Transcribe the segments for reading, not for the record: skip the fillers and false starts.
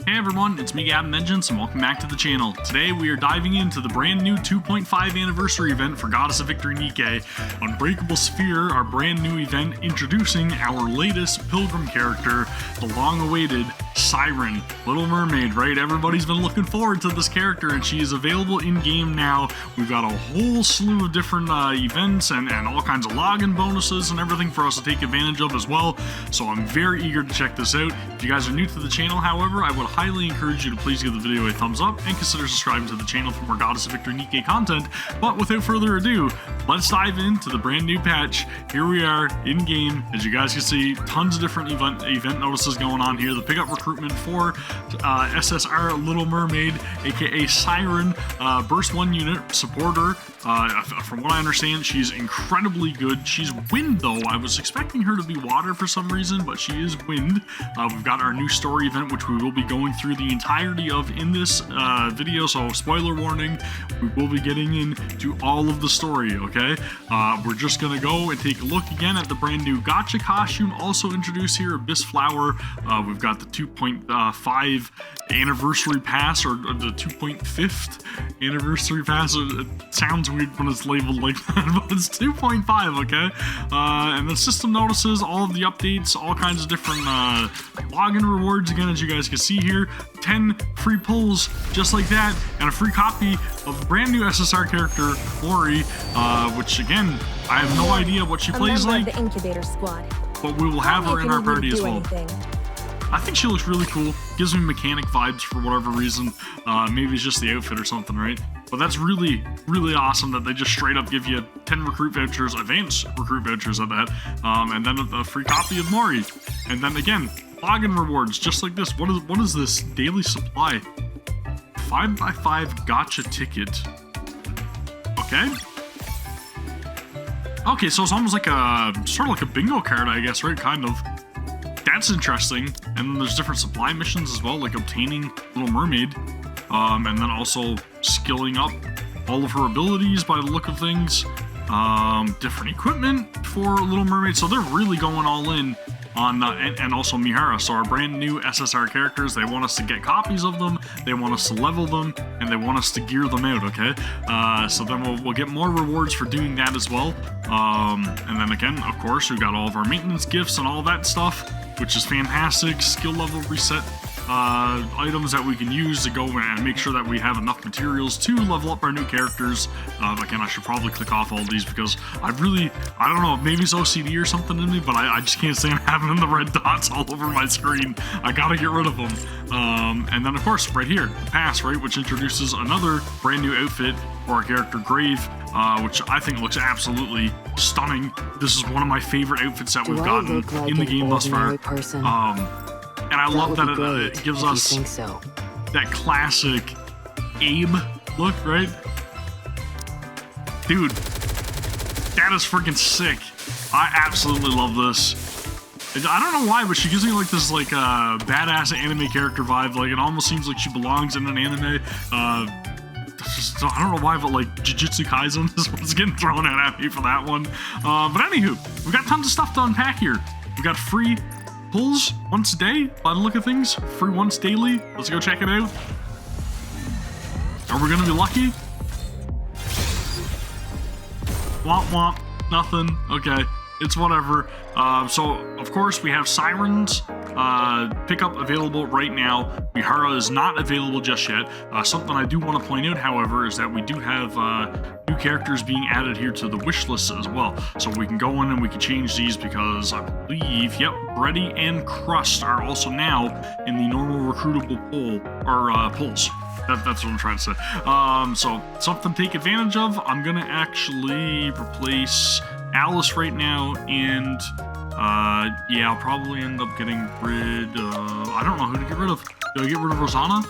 Hey everyone, it's me Gavin and welcome back to the channel. Today we are diving into the brand new 2.5 anniversary event for Goddess of Victory NIKKE, Unbreakable Sphere, our brand new event introducing our latest pilgrim character, the long-awaited Siren, Little Mermaid, right? Everybody's been looking forward to this character and she is available in-game now. We've got a whole slew of different events and all kinds of login bonuses and everything for us to take advantage of as well, so I'm very eager to check this out. If you guys are new to the channel, however, I would highly encourage you to please give the video a thumbs up and consider subscribing to the channel for more Goddess of Victory NIKKE content. But without further ado, let's dive into the brand new patch. Here we are in game. As you guys can see, tons of different event notices going on here. The pickup recruitment for SSR Little Mermaid, aka Siren, burst 1 unit supporter. From what I understand, she's incredibly good. She's wind though. I was expecting her to be water for some reason, but she is wind. We've got our new story event, which we will be going through the entirety of in this video, so spoiler warning, we will be getting into all of the story, okay? We're just gonna go and take a look again at the brand new gotcha costume also introduced here, Abyss Flower. We've got the 2.5 anniversary pass, or the 2.5th anniversary pass. It sounds weird when it's labeled like that, but it's 2.5, okay? And the system notices, all of the updates, all kinds of different login rewards, again, as you guys can see here. 10 free pulls just like that, and a free copy of the brand new SSR character MORI, which again, I have no idea what she plays like, the incubator squad, but we will have her in our party as well. Anything. I think she looks really cool. Gives me mechanic vibes for whatever reason. Maybe it's just the outfit or something, right? But that's really, really awesome that they just straight up give you 10 recruit vouchers, advanced recruit vouchers at that, and then a free copy of MORI. And then again, login rewards just like this. What is this? Daily supply. 5x5 gotcha ticket. Okay. Okay, so it's almost like sort of like a bingo card, I guess, right? Kind of. That's interesting. And then there's different supply missions as well, like obtaining Little Mermaid, and then also skilling up all of her abilities by the look of things. Different equipment for Little Mermaid, so they're really going all in on and also Mihara, so our brand new SSR characters. They want us to get copies of them, they want us to level them, and they want us to gear them out, okay? So then we'll get more rewards for doing that as well. And then again, of course, we've got all of our maintenance gifts and all that stuff, which is fantastic. Skill level reset items that we can use to go and make sure that we have enough materials to level up our new characters. Again, I should probably click off all these because I don't know, maybe it's OCD or something in me, but I just can't stand having the red dots all over my screen. I gotta get rid of them. And then of course, right here, the pass, right, which introduces another brand new outfit for our character Grave, which I think looks absolutely stunning. This is one of my favorite outfits that we've gotten in the game thus far. And I love that it gives us that classic Abe look, right? Dude, that is freaking sick. I absolutely love this. I don't know why, but she gives me like this badass anime character vibe. Like it almost seems like she belongs in an anime. I don't know why, but like Jujutsu Kaisen is what's getting thrown at me for that one. But anywho, we've got tons of stuff to unpack here. We've got free pulls once a day, by the look of things. Free once daily. Let's go check it out. Are we gonna be lucky? Womp womp. Nothing. Okay. It's whatever. So, of course, we have Siren's pickup available right now. Mihara is not available just yet. Something I do want to point out, however, is that we do have new characters being added here to the wish list as well. So we can go in and we can change these because I believe, yep, Brady and Crust are also now in the normal recruitable pulls. That's what I'm trying to say. So something to take advantage of. I'm gonna actually replace Alice right now, and yeah, I'll probably end up getting rid of, I don't know who to get rid of. Do I get rid of Rosanna?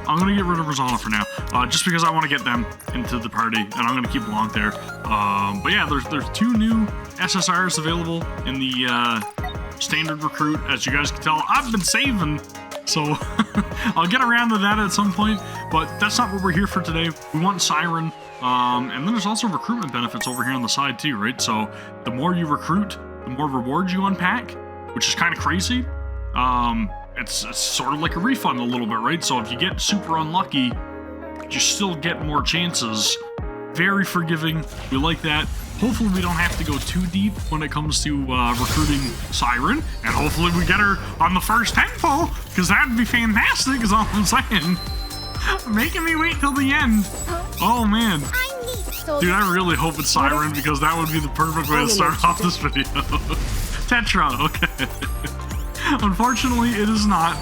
I'm gonna get rid of Rosanna for now, just because I want to get them into the party, and I'm gonna keep along there. But yeah, there's 2 new SSRs available in the standard recruit. As you guys can tell, I've been saving, so I'll get around to that at some point, but that's not what we're here for today. We want Siren. And then there's also recruitment benefits over here on the side too, right? So the more you recruit, the more rewards you unpack, which is kind of crazy. it's sort of like a refund a little bit, right? So if you get super unlucky, you still get more chances. Very forgiving. We like that. Hopefully we don't have to go too deep when it comes to recruiting Siren, and hopefully we get her on the first 10 pull, because that'd be fantastic, is all I'm saying. Making me wait till the end. Oh man. Dude, I really hope it's Siren, because that would be the perfect way to start off this video. Tetra, okay. Unfortunately, it is not.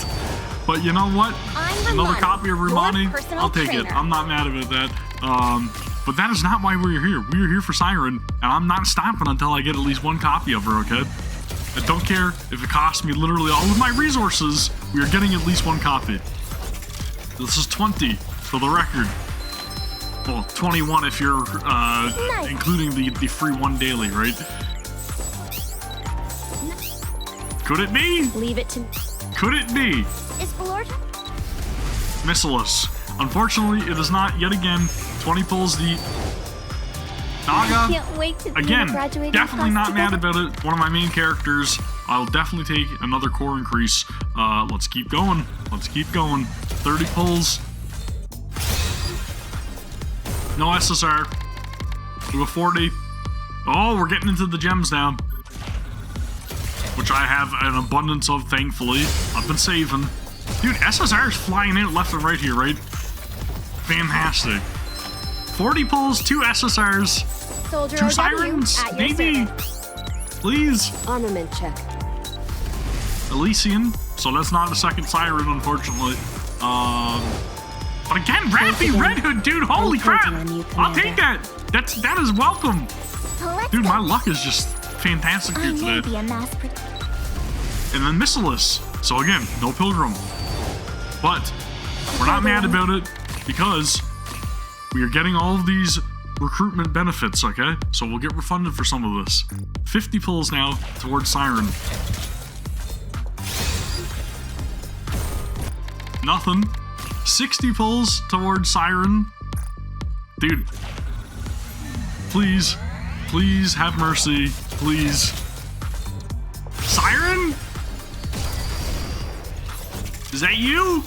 But you know what? Another copy of Romani, I'll take it. I'm not mad about that. But that is not why we're here. We are here for Siren, and I'm not stopping until I get at least one copy of her, okay? I don't care if it costs me literally all of my resources. We are getting at least one copy. This is 20 for the record. Well, 21 if you're including the free one daily, right? Could it be? Leave it to. Could it be? Is Lord Missilus. Unfortunately, it is not yet again. 20 pulls the Naga. I can't wait to be again, in the graduating definitely class not mad together. about it. One of my main characters. I'll definitely take another core increase. Let's keep going. Let's keep going. 30 pulls. No SSR. Do a 40. Oh, we're getting into the gems now, which I have an abundance of, thankfully. I've been saving. Dude, SSR is flying out left and right here, right? Fantastic. 40 pulls, 2 SSRs, Soldier 2 OW Sirens, at your maybe. service. Please. Armament check. Elysian, so that's not a second Siren, unfortunately. But again, Rappy Red Hood, dude, holy crap! I'll take that. That is welcome. Dude, my luck is just fantastic here today. Be a mass And then Missilus. So again, no Pilgrim. But we're not mad about it because we are getting all of these recruitment benefits, okay? So we'll get refunded for some of this. 50 pulls now towards Siren. Nothing. 60 pulls towards Siren. Dude. Please. Please have mercy. Please. Siren? Is that you?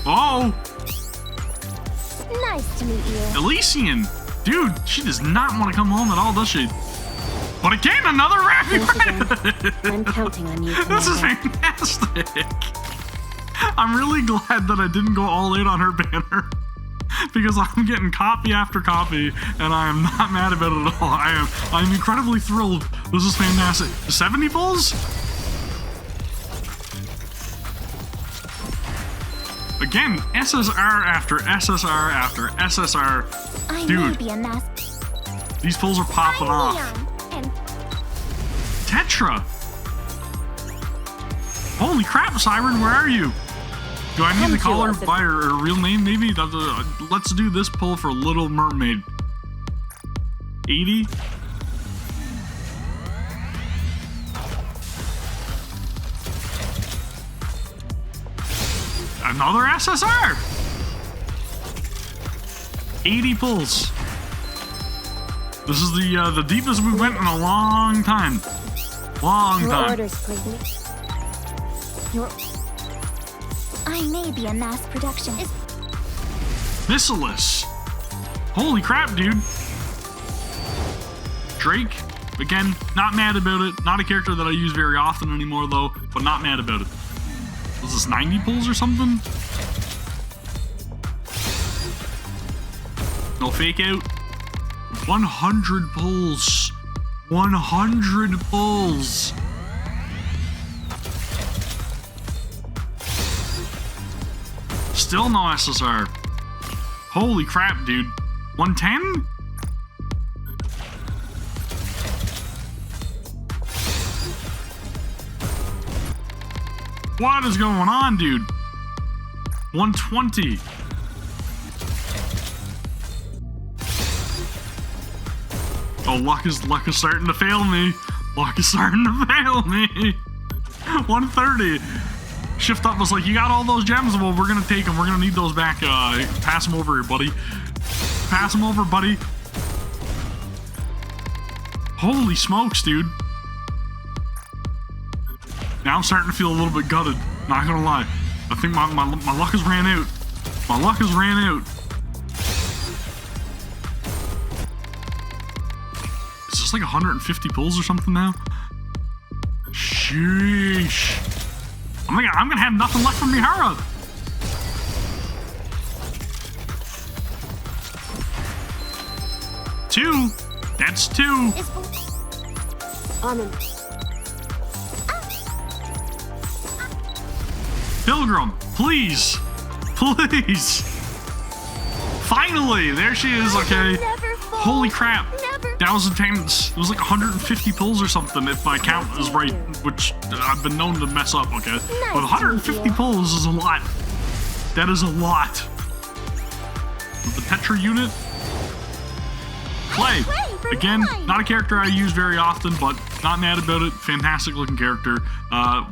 Oh. Nice to meet you. Elysian. Dude, she does not want to come home at all, does she? But again, another Rappy Red. I'm counting on you. This is fantastic. I'm really glad that I didn't go all in on her banner, because I'm getting copy after copy, and I am not mad about it at all. I'm incredibly thrilled. This is fantastic. 70 pulls? Again, SSR after SSR after SSR. Dude, these pulls are popping off. Tetra. Holy crap, Siren, where are you? Do I need to call her by her real name, maybe? Let's do this pull for Little Mermaid. 80? Another SSR! 80 pulls. This is the deepest we went in a long time. Long time. Orders, please. I may be a mass production. Missilus. Holy crap, dude. Drake. Again, not mad about it. Not a character that I use very often anymore, though, but not mad about it. Was this 90 pulls or something? No fake out. 100 pulls. 100 pulls. Still no SSR. Holy crap, dude. 110? What is going on, dude? 120. Oh, luck is starting to fail me. Luck is starting to fail me. 130. Shift up was like, you got all those gems? Well, we're gonna take them. We're gonna need those back. Pass them over here, buddy. Pass them over, buddy. Holy smokes, dude. Now I'm starting to feel a little bit gutted. Not gonna lie. I think my luck has ran out. My luck has ran out. Is this like 150 pulls or something now? Sheesh. I'm gonna have nothing left from Mihara. Two. That's two. Pilgrim, please. Please. Finally, there she is, okay. Holy crap. That was intense. It was like 150 pulls or something, if my count is right, which I've been known to mess up, okay? But 150 pulls is a lot. That is a lot. The Petra unit. Clay. Again, not a character I use very often, but not mad about it. Fantastic looking character.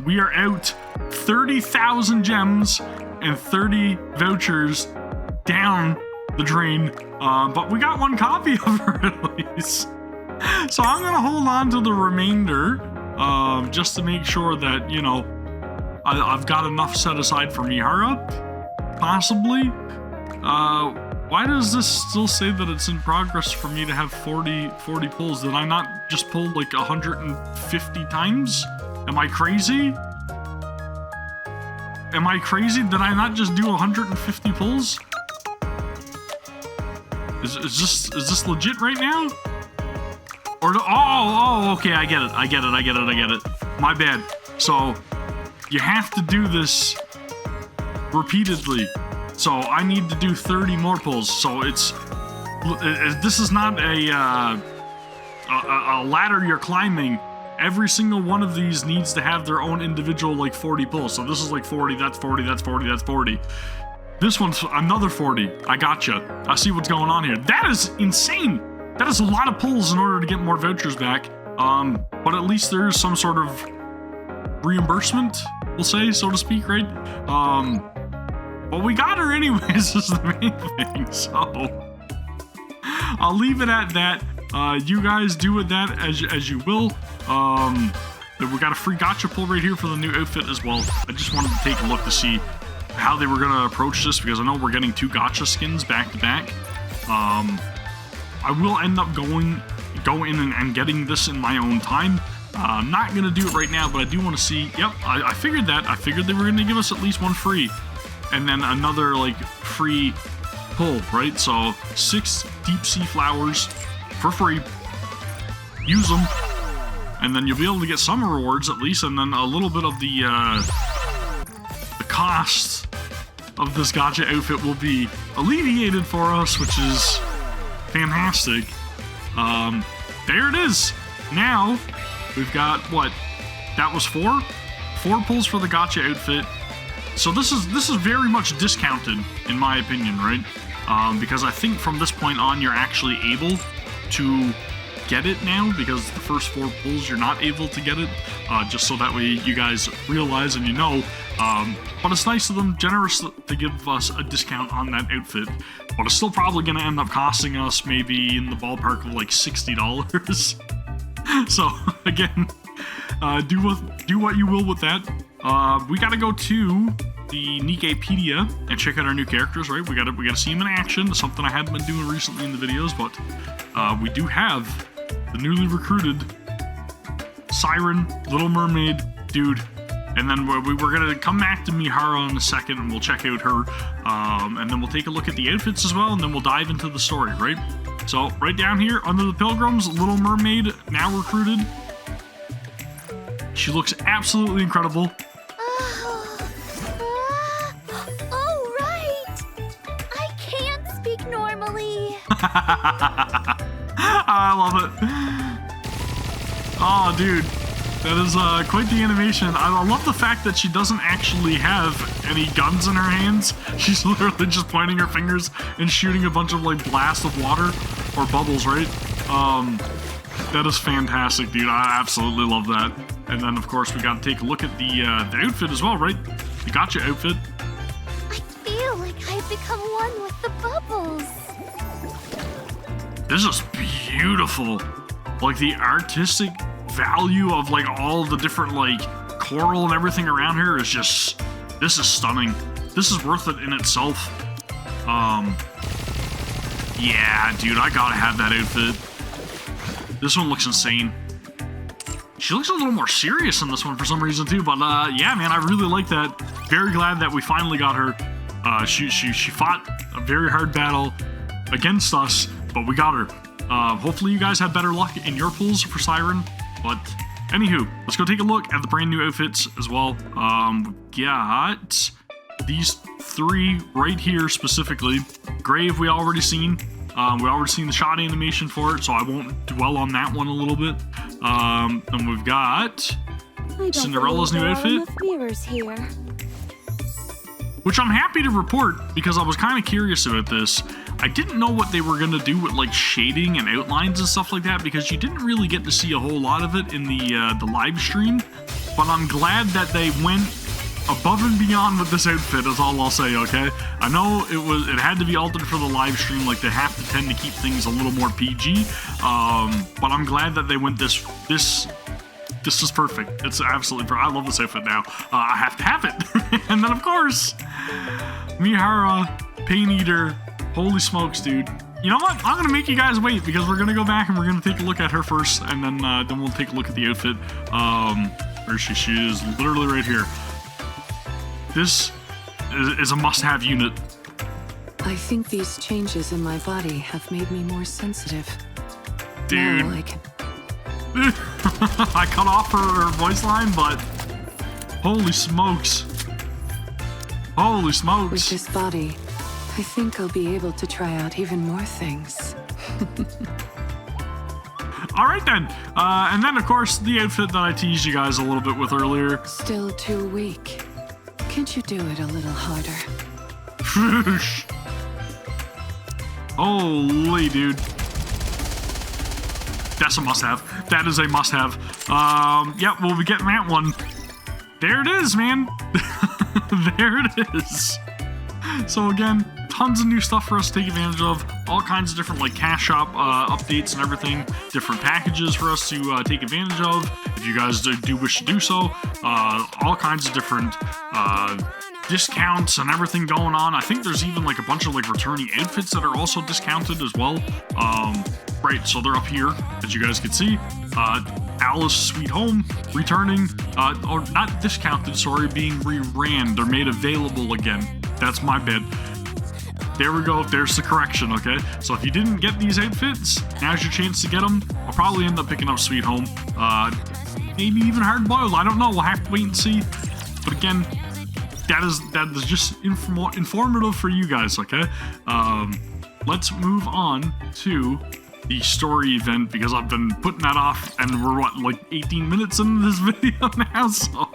We are out 30,000 gems and 30 vouchers down the drain. But we got one copy of her at least. So I'm going to hold on to the remainder just to make sure that, you know, I've got enough set aside for Mihara, possibly. Why does this still say that it's in progress for me to have 40 pulls? Did I not just pull like 150 times? Am I crazy? Am I crazy? Did I not just do 150 pulls? Is this legit right now? Or oh, okay, I get it. My bad. So you have to do this repeatedly. So I need to do 30 more pulls. So this is not a ladder you're climbing. Every single one of these needs to have their own individual like 40 pulls. So this is like 40, that's 40, that's 40, that's 40. This one's another 40. I gotcha. I see what's going on here. That is insane. That is a lot of pulls in order to get more vouchers back. But at least there's some sort of reimbursement, we'll say, so to speak, right? But we got her anyways, is the main thing, so I'll leave it at that. You guys do with that as you will. We got a free gotcha pull right here for the new outfit as well. I just wanted to take a look to see how they were gonna approach this, because I know we're getting 2 gotcha skins back to back. I will end up go in and getting this in my own time. I'm not gonna do it right now, but I do want to see. Yep, I figured that. I figured they were gonna give us at least one free, and then another like free pull, right? So 6 deep sea flowers for free. Use them, and then you'll be able to get some rewards at least, and then a little bit of the cost of this gotcha outfit will be alleviated for us, which is fantastic. There it is. Now we've got what? That was 4 pulls for the gotcha outfit. So this is very much discounted in my opinion, right? Because I think from this point on you're actually able to get it now, because the first 4 pulls you're not able to get it, just so that way you guys realize and you know. But it's nice of them, generous to give us a discount on that outfit, but it's still probably going to end up costing us maybe in the ballpark of like $60. So again, do what you will with that. We got to go to the Nikkepedia and check out our new characters, right? We gotta see them in action. Something I haven't been doing recently in the videos, but we do have the newly recruited Siren, Little Mermaid dude, and then we're gonna come back to Mihara in a second, and we'll check out her, and then we'll take a look at the outfits as well, and then we'll dive into the story, right? So right down here under the pilgrims, Little Mermaid, now recruited. She looks absolutely incredible. Oh, right. I can't speak normally. I love it. Oh, dude. That is quite the animation. I love the fact that she doesn't actually have any guns in her hands. She's literally just pointing her fingers and shooting a bunch of like blasts of water or bubbles, right? That is fantastic, dude. I absolutely love that. And then, of course, we got to take a look at the outfit as well, right? The gotcha outfit. I feel like I've become one with the bubbles. This is beautiful. Like the artistic value of like all the different like coral and everything around here is just, this is stunning. This is worth it in itself. Yeah, dude, I gotta have that outfit. This one looks insane. She looks a little more serious in this one for some reason too, but yeah, man, I really like that. Very glad that we finally got her. She fought a very hard battle against us, but we got her. Hopefully you guys have better luck in your pulls for Siren, but anywho, let's go take a look at the brand new outfits as well. We got these 3 right here specifically. Grave we already seen. We already seen the shot animation for it, so I won't dwell on that one a little bit. And we've got Cinderella's new outfit, Here. which I'm happy to report because I was kind of curious about this. I didn't know what they were going to do with like shading and outlines and stuff like that because you didn't really get to see a whole lot of it in the live stream. But I'm glad that they went above and beyond with this outfit is all I'll say, okay? I know it had to be altered for the live stream, like they have to tend to keep things a little more PG, but I'm glad that they went this is perfect. It's absolutely perfect. I love this outfit now. I have to have it. And then of course, Mihara, Pain Eater, holy smokes, dude. You know what? I'm gonna make you guys wait because we're gonna go back and we're gonna take a look at her first, and then we'll take a look at the outfit. Where she is literally right here. This is a must-have unit. I think these changes in my body have made me more sensitive. Dude. Now I can... I cut off her voice line, but holy smokes. Holy smokes. With this body, I think I'll be able to try out even more things. All right then. And then of course the outfit that I teased you guys a little bit with earlier. Still too weak. Can't you do it a little harder? Holy dude. That's a must-have. That is a must-have. Yeah, we'll be getting that one. There it is, man. There it is. So again, tons of new stuff for us to take advantage of. All kinds of different like cash shop updates and everything. Different packages for us to take advantage of. If you guys do wish to do so. All kinds of different discounts and everything going on. I think there's even like a bunch of like returning outfits that are also discounted as well. Right, so they're up here, as you guys can see. Alice Sweet Home returning, or not discounted, sorry, being re-ran. They're made available again. That's my bad. There we go. There's the correction, okay? So if you didn't get these outfits, now's your chance to get them. I'll probably end up picking up Sweet Home. Maybe even Hard Boiled. I don't know. We'll have to wait and see. But again, that is just informative for you guys, okay? Let's move on to the story event because I've been putting that off and we're what, like 18 minutes into this video now, so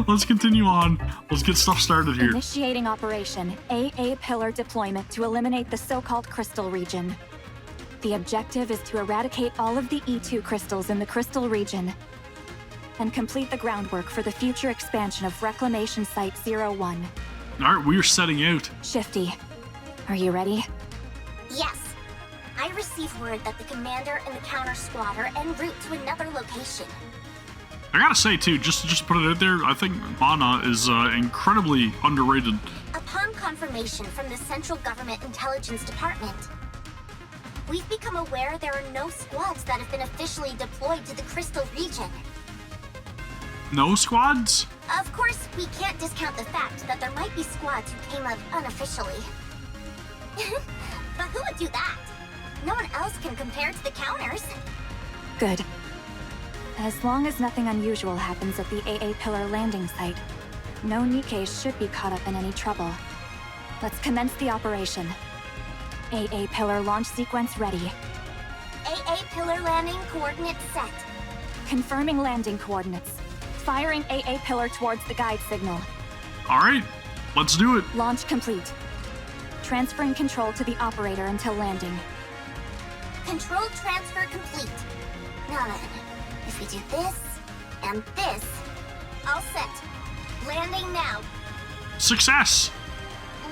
let's continue on. Let's get stuff started here. Initiating operation AA Pillar deployment to eliminate the so-called crystal region. The objective is to eradicate all of the E2 crystals in the crystal region and complete the groundwork for the future expansion of Reclamation Site 01. Alright, we're setting out. Shifty, are you ready? Yes. I received word that the commander and the counter squad are en route to another location. I gotta say too, just to put it out there, I think Mana is incredibly underrated. Upon confirmation from the Central Government Intelligence Department, we've become aware there are no squads that have been officially deployed to the Crystal region. No squads? Of course, we can't discount the fact that there might be squads who came up unofficially. But who would do that? No one else can compare to the counters. Good. As long as nothing unusual happens at the AA Pillar landing site, no NIKKE should be caught up in any trouble. Let's commence the operation. AA Pillar launch sequence ready. AA Pillar landing coordinates set. Confirming landing coordinates. Firing AA Pillar towards the guide signal. Alright, let's do it. Launch complete. Transferring control to the operator until landing. Control transfer complete. Now then, if we do this and this, all set. Landing now. Success!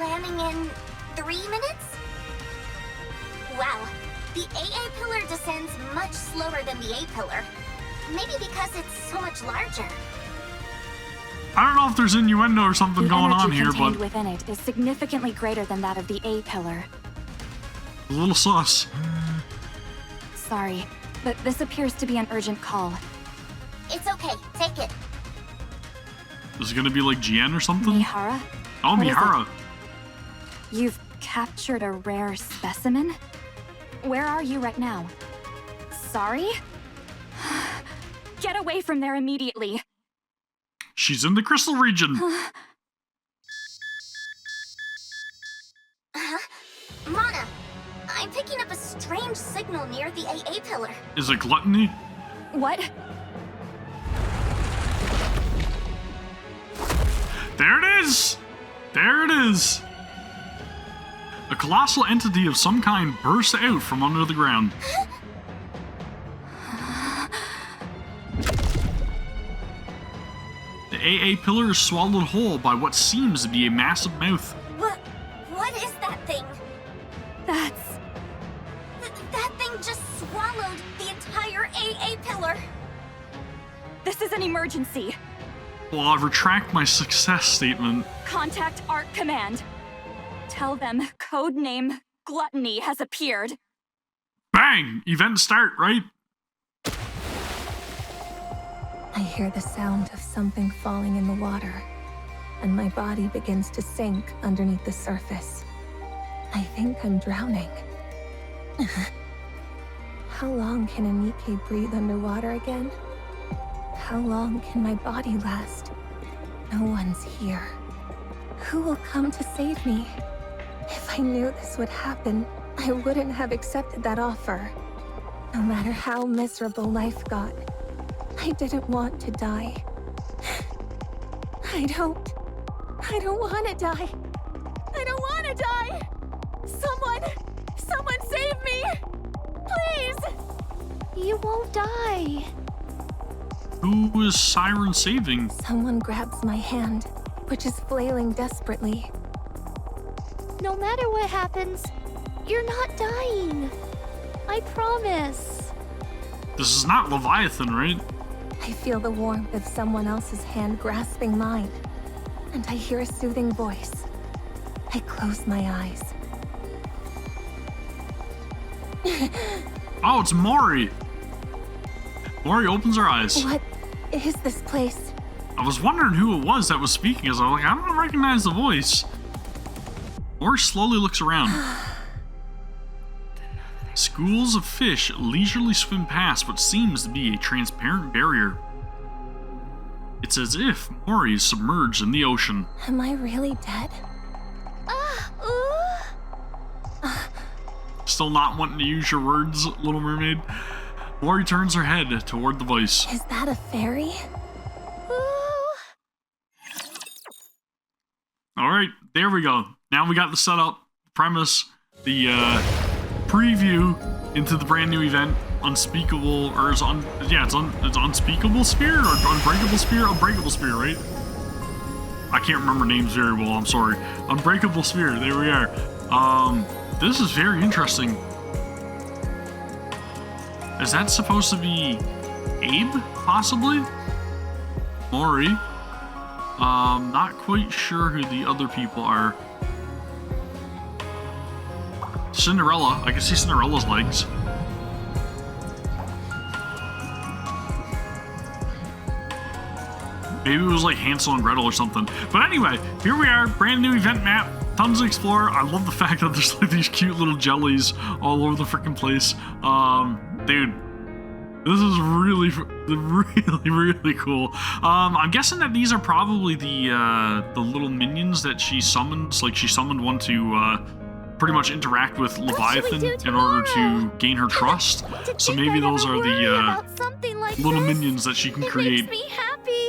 Landing in 3 minutes? Wow, the AA Pillar descends much slower than the A Pillar. Maybe because it's so much larger. I don't know if there's innuendo or something The going on energy here, contained but within it is significantly greater than that of the A pillar. a little sus. Sorry, but this appears to be an urgent call. It's okay, take it. Is it gonna be like GN or something? Mihara? Oh, What is Mihara. You've captured a rare specimen? Where are you right now? Sorry? Get away from there immediately. She's in the crystal region. Mana, I'm picking up a strange signal near the AA pillar. Is it gluttony? What? There it is! There it is! A colossal entity of some kind bursts out from under the ground. The AA pillar is swallowed whole by what seems to be a massive mouth. What is that thing? That's... That thing just swallowed the entire AA pillar. This is an emergency. Well, I retract my success statement. Contact Art Command. Tell them codename Gluttony has appeared. Bang! Event start, right? I hear the sound of something falling in the water, and my body begins to sink underneath the surface. I think I'm drowning. How long can a Nikke breathe underwater again? How long can my body last? No one's here. Who will come to save me? If I knew this would happen, I wouldn't have accepted that offer. No matter how miserable life got, I didn't want to die. I don't want to die. I don't want to die. Someone save me. Please. You won't die. Who is Siren saving? Someone grabs my hand, which is flailing desperately. No matter what happens, you're not dying. I promise. This is not Leviathan, right? I feel the warmth of someone else's hand grasping mine, and I hear a soothing voice. I close my eyes. Oh, it's MORI. MORI opens her eyes. What is this place? I was wondering who it was that was speaking, as I was like, I don't recognize the voice. MORI slowly looks around. Schools of fish leisurely swim past what seems to be a transparent barrier. It's as if MORI is submerged in the ocean. Am I really dead? Still not wanting to use your words, Little Mermaid? MORI turns her head toward the voice. Is that a fairy? Alright, there we go. Now we got the setup, premise, the preview into the brand new event, Unspeakable, or it's Unspeakable Sphere, or Unbreakable Sphere? Unbreakable Sphere, right? I can't remember names very well, I'm sorry. Unbreakable Sphere, there we are. This is very interesting. Is that supposed to be Abe, possibly? MORI? Not quite sure who the other people are. Cinderella. I can see Cinderella's legs. Maybe it was like Hansel and Gretel or something. But anyway, here we are, brand new event map. Tons to explore. I love the fact that there's like these cute little jellies all over the freaking place. Dude, this is really cool. I'm guessing that these are probably the little minions that she summons. Like she summoned one to pretty much interact with Leviathan in order to gain her trust. So maybe those are the little minions that she can create. Makes me happy.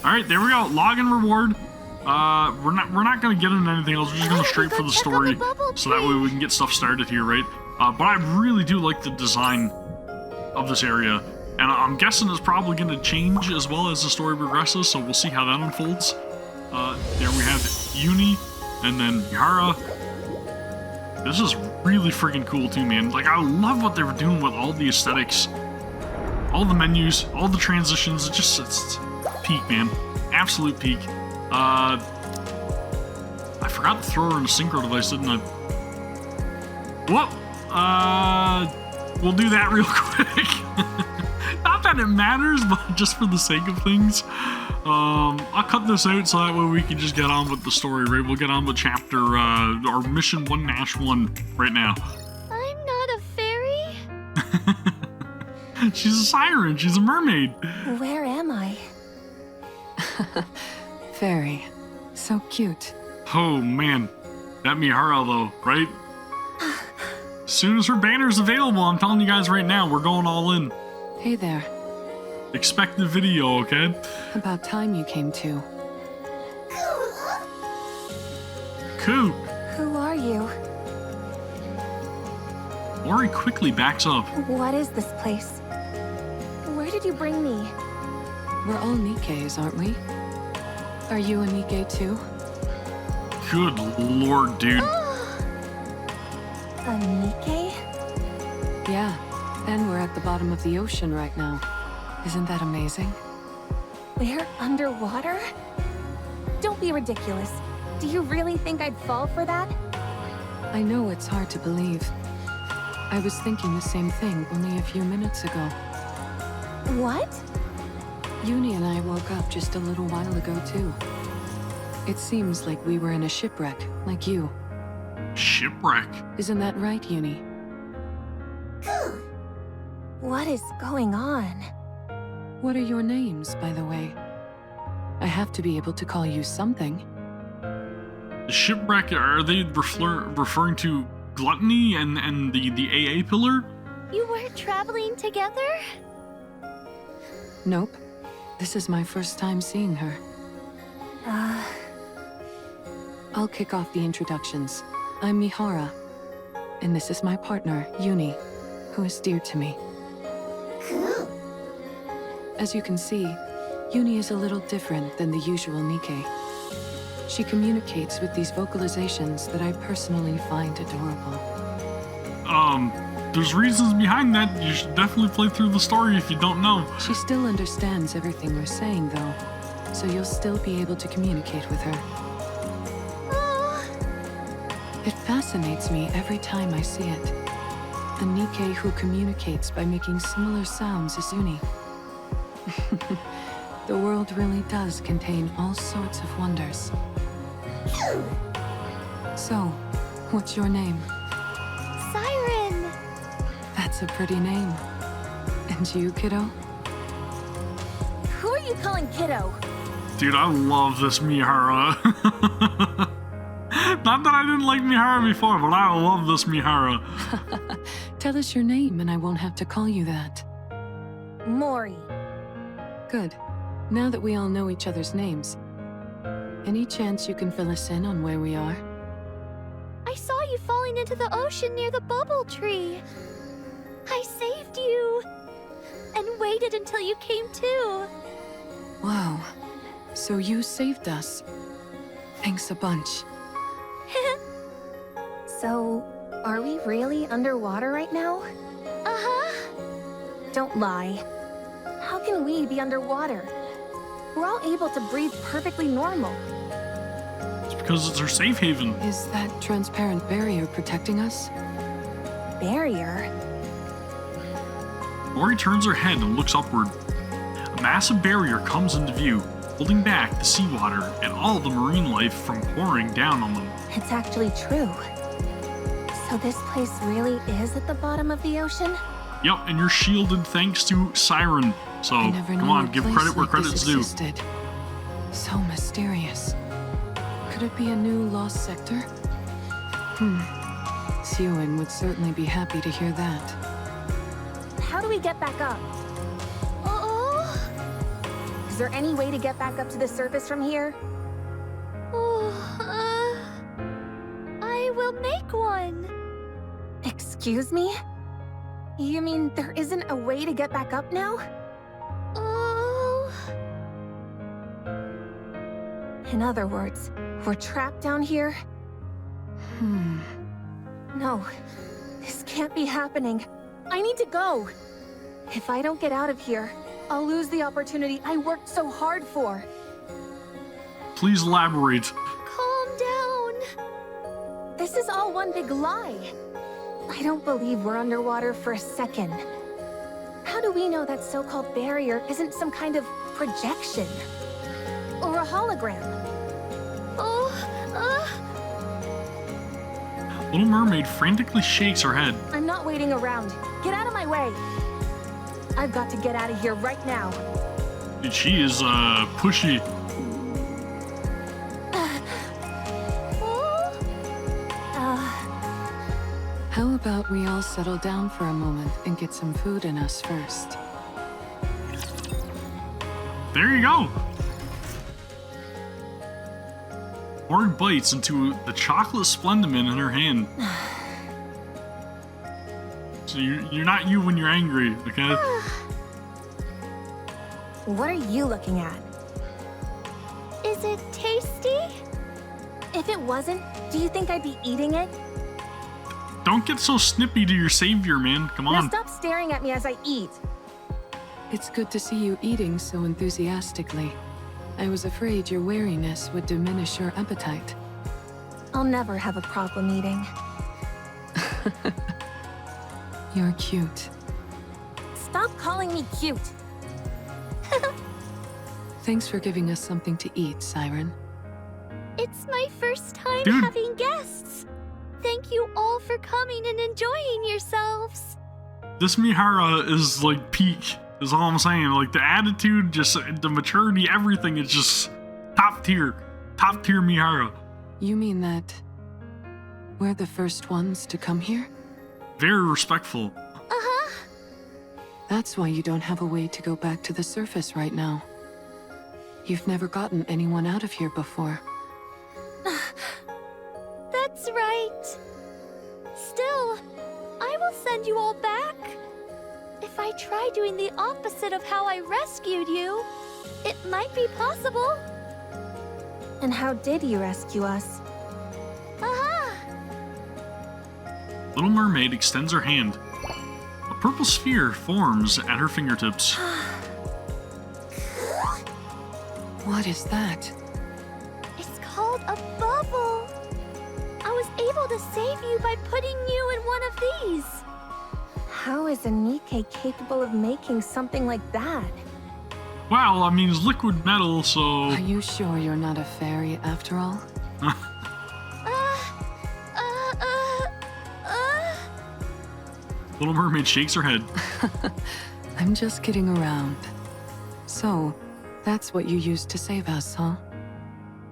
All right, there we go. Login reward. We're not gonna get into anything else. We're just gonna straight for the story, so that way we can get stuff started here, right? But I really do like the design of this area, and I'm guessing it's probably gonna change as well as the story progresses. So we'll see how that unfolds. There we have Uni, and then Mihara. This is really freaking cool too, man. Like I love what they were doing with all the aesthetics All the menus, all the transitions, it's peak, man. Absolute peak. I forgot to throw her in a synchro device, didn't I? Whoop! We'll do that real quick. Not that it matters, but just for the sake of things. I'll cut this out so that way we can just get on with the story, right? We'll get on with chapter, or mission 1-1 right now. I'm not a fairy. She's a siren. She's a mermaid. Where am I? Fairy. So cute. Oh, man. That Mihara, though, right? As soon as her banner's available, I'm telling you guys right now, we're going all in. Hey there. Expect the video, okay? About time you came too. Cool. Who are you? Mori quickly backs up. What is this place? Where did you bring me? We're all Nikkes, aren't we? Are you a Nikke too? Good lord, dude. A Nikke? Yeah. And we're at the bottom of the ocean right now. Isn't that amazing? We're underwater? Don't be ridiculous. Do you really think I'd fall for that? I know it's hard to believe. I was thinking the same thing only a few minutes ago. What? Uni and I woke up just a little while ago too. It seems like we were in a shipwreck, like you. Shipwreck? Isn't that right, Uni? What is going on? What are your names, by the way? I have to be able to call you something. The shipwreck, are they referring to Gluttony and the AA pillar? You were traveling together? Nope. This is my first time seeing her. I'll kick off the introductions. I'm Mihara, and this is my partner, Uni, who is dear to me. As you can see, Uni is a little different than the usual Nikke. She communicates with these vocalizations that I personally find adorable. There's reasons behind that. You should definitely play through the story if you don't know. She still understands everything we're saying, though, so you'll still be able to communicate with her. It fascinates me every time I see it. A Nikke who communicates by making similar sounds as Uni. The world really does contain all sorts of wonders. So, what's your name? Siren! That's a pretty name. And you, kiddo? Who are you calling kiddo? Dude, I love this Mihara. Not that I didn't like Mihara before, but I love this Mihara. Tell us your name and I won't have to call you that. Mori. Good. Now that we all know each other's names, any chance you can fill us in on where we are? I saw you falling into the ocean near the bubble tree. I saved you and waited until you came to. Wow. So you saved us. Thanks a bunch. So, are we really underwater right now? Uh-huh. Don't lie. How can we be underwater? We're all able to breathe perfectly normal. It's because it's our safe haven. Is that transparent barrier protecting us? Barrier? Mori turns her head and looks upward. A massive barrier comes into view, holding back the seawater and all the marine life from pouring down on them. It's actually true. So this place really is at the bottom of the ocean? Yep, and you're shielded thanks to Siren. So, I never come knew on, a give place credit where like this credit's due. existed. So mysterious. Could it be a new lost sector? Siren would certainly be happy to hear that. How do we get back up? Uh-oh. Is there any way to get back up to the surface from here? I will make one. Excuse me? You mean there isn't a way to get back up now? Oh. In other words, we're trapped down here? No, this can't be happening. I need to go. If I don't get out of here, I'll lose the opportunity I worked so hard for. Please elaborate. Calm down. This is all one big lie. I don't believe we're underwater for a second. How do we know that so-called barrier isn't some kind of projection? Or a hologram? Little Mermaid frantically shakes her head. I'm not waiting around. Get out of my way. I've got to get out of here right now. Dude, she is, pushy. How about we all settle down for a moment and get some food in us first? There you go. Mori bites into the chocolate Splendimin in her hand. So you're not you when you're angry, okay? What are you looking at? Is it tasty? If it wasn't, do you think I'd be eating it? Don't get so snippy to your savior, man. Come Now on. stop staring at me as I eat. It's good to see you eating so enthusiastically. I was afraid your wariness would diminish your appetite. I'll never have a problem eating. You're cute. Stop calling me cute. Thanks for giving us something to eat, Siren. It's my first time Dude. having guests. Thank you all for coming and enjoying yourselves. This Mihara is like peak, is all I'm saying. Like the attitude, just the maturity, everything is just top tier. Top tier Mihara. You mean that we're the first ones to come here? Very respectful. That's why you don't have a way to go back to the surface right now. You've never gotten anyone out of here before. That's right. Still, I will send you all back. If I try doing the opposite of how I rescued you, it might be possible. And how did you rescue us? Little Mermaid extends her hand. A purple sphere forms at her fingertips. What is that? It's called a bubble. I was able to save you by putting you in one of these. How is a NIKKE capable of making something like that? Well, I mean, it's liquid metal, so... Are you sure you're not a fairy after all? Little Mermaid shakes her head. I'm just kidding around. So, that's what you used to save us, huh?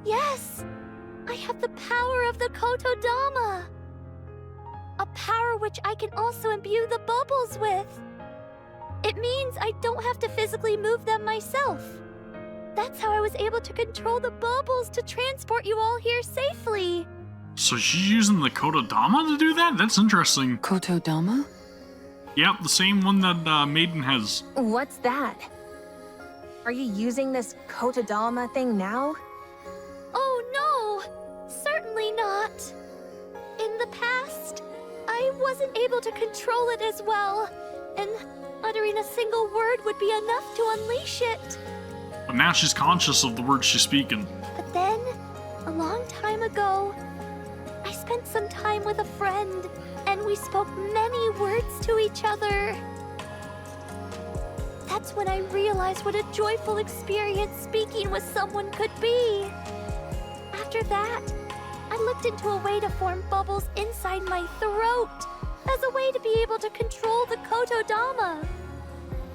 Yes, I have the power of the Kotodama. A power which I can also imbue the bubbles with. It means I don't have to physically move them myself. That's how I was able to control the bubbles to transport you all here safely. So she's using the Kotodama to do that? That's interesting. Kotodama? Yep, the same one that Maiden has. What's that? Are you using this Kotodama thing now? Oh no, certainly not. In the past, I wasn't able to control it as well, and uttering a single word would be enough to unleash it. But now she's conscious of the words she's speaking. But then, a long time ago, I spent some time with a friend, and we spoke many words to each other. That's when I realized what a joyful experience speaking with someone could be. After that, I looked into a way to form bubbles inside my throat as a way to be able to control the Kotodama.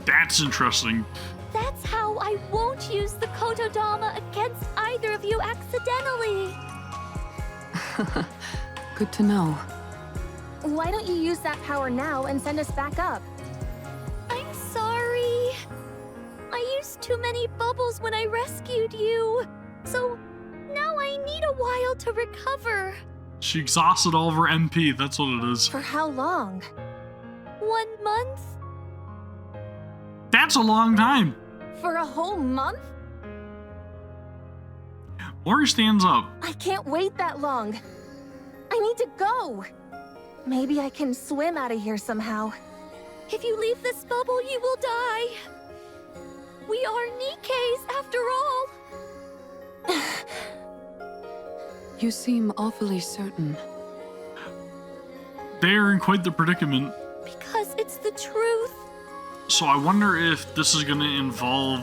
That's interesting. That's how I won't use the Kotodama against either of you accidentally. Good to know. Why don't you use that power now and send us back up? I'm sorry. I used too many bubbles when I rescued you, so now I need a while to recover. She exhausted all of her MP, that's what it is. For how long? 1 month? That's a long time. For a whole month? Mori stands up. I can't wait that long. I need to go. Maybe I can swim out of here somehow. If you leave this bubble, you will die. We are Nikkes, after all. You seem awfully certain. They're in quite the predicament. Because it's the truth. So I wonder if this is going to involve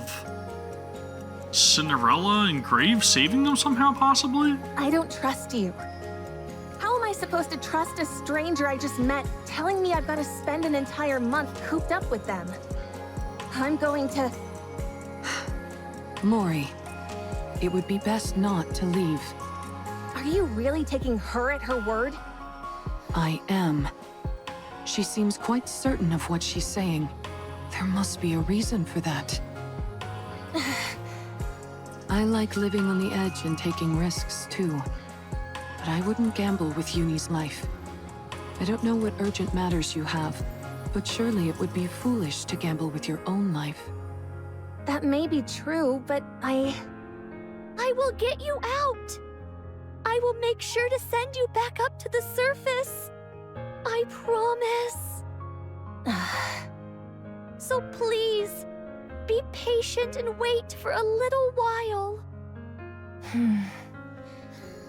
Cinderella and Grave saving them somehow, possibly? I don't trust you. How am I supposed to trust a stranger I just met telling me I've got to spend an entire month cooped up with them? I'm going to... Mori, it would be best not to leave. Are you really taking her at her word? I am. She seems quite certain of what she's saying. There must be a reason for that. I like living on the edge and taking risks, too. But I wouldn't gamble with Uni's life. I don't know what urgent matters you have, but surely it would be foolish to gamble with your own life. That may be true, but I will get you out. I will make sure to send you back up to the surface. I promise. So please, be patient and wait for a little while.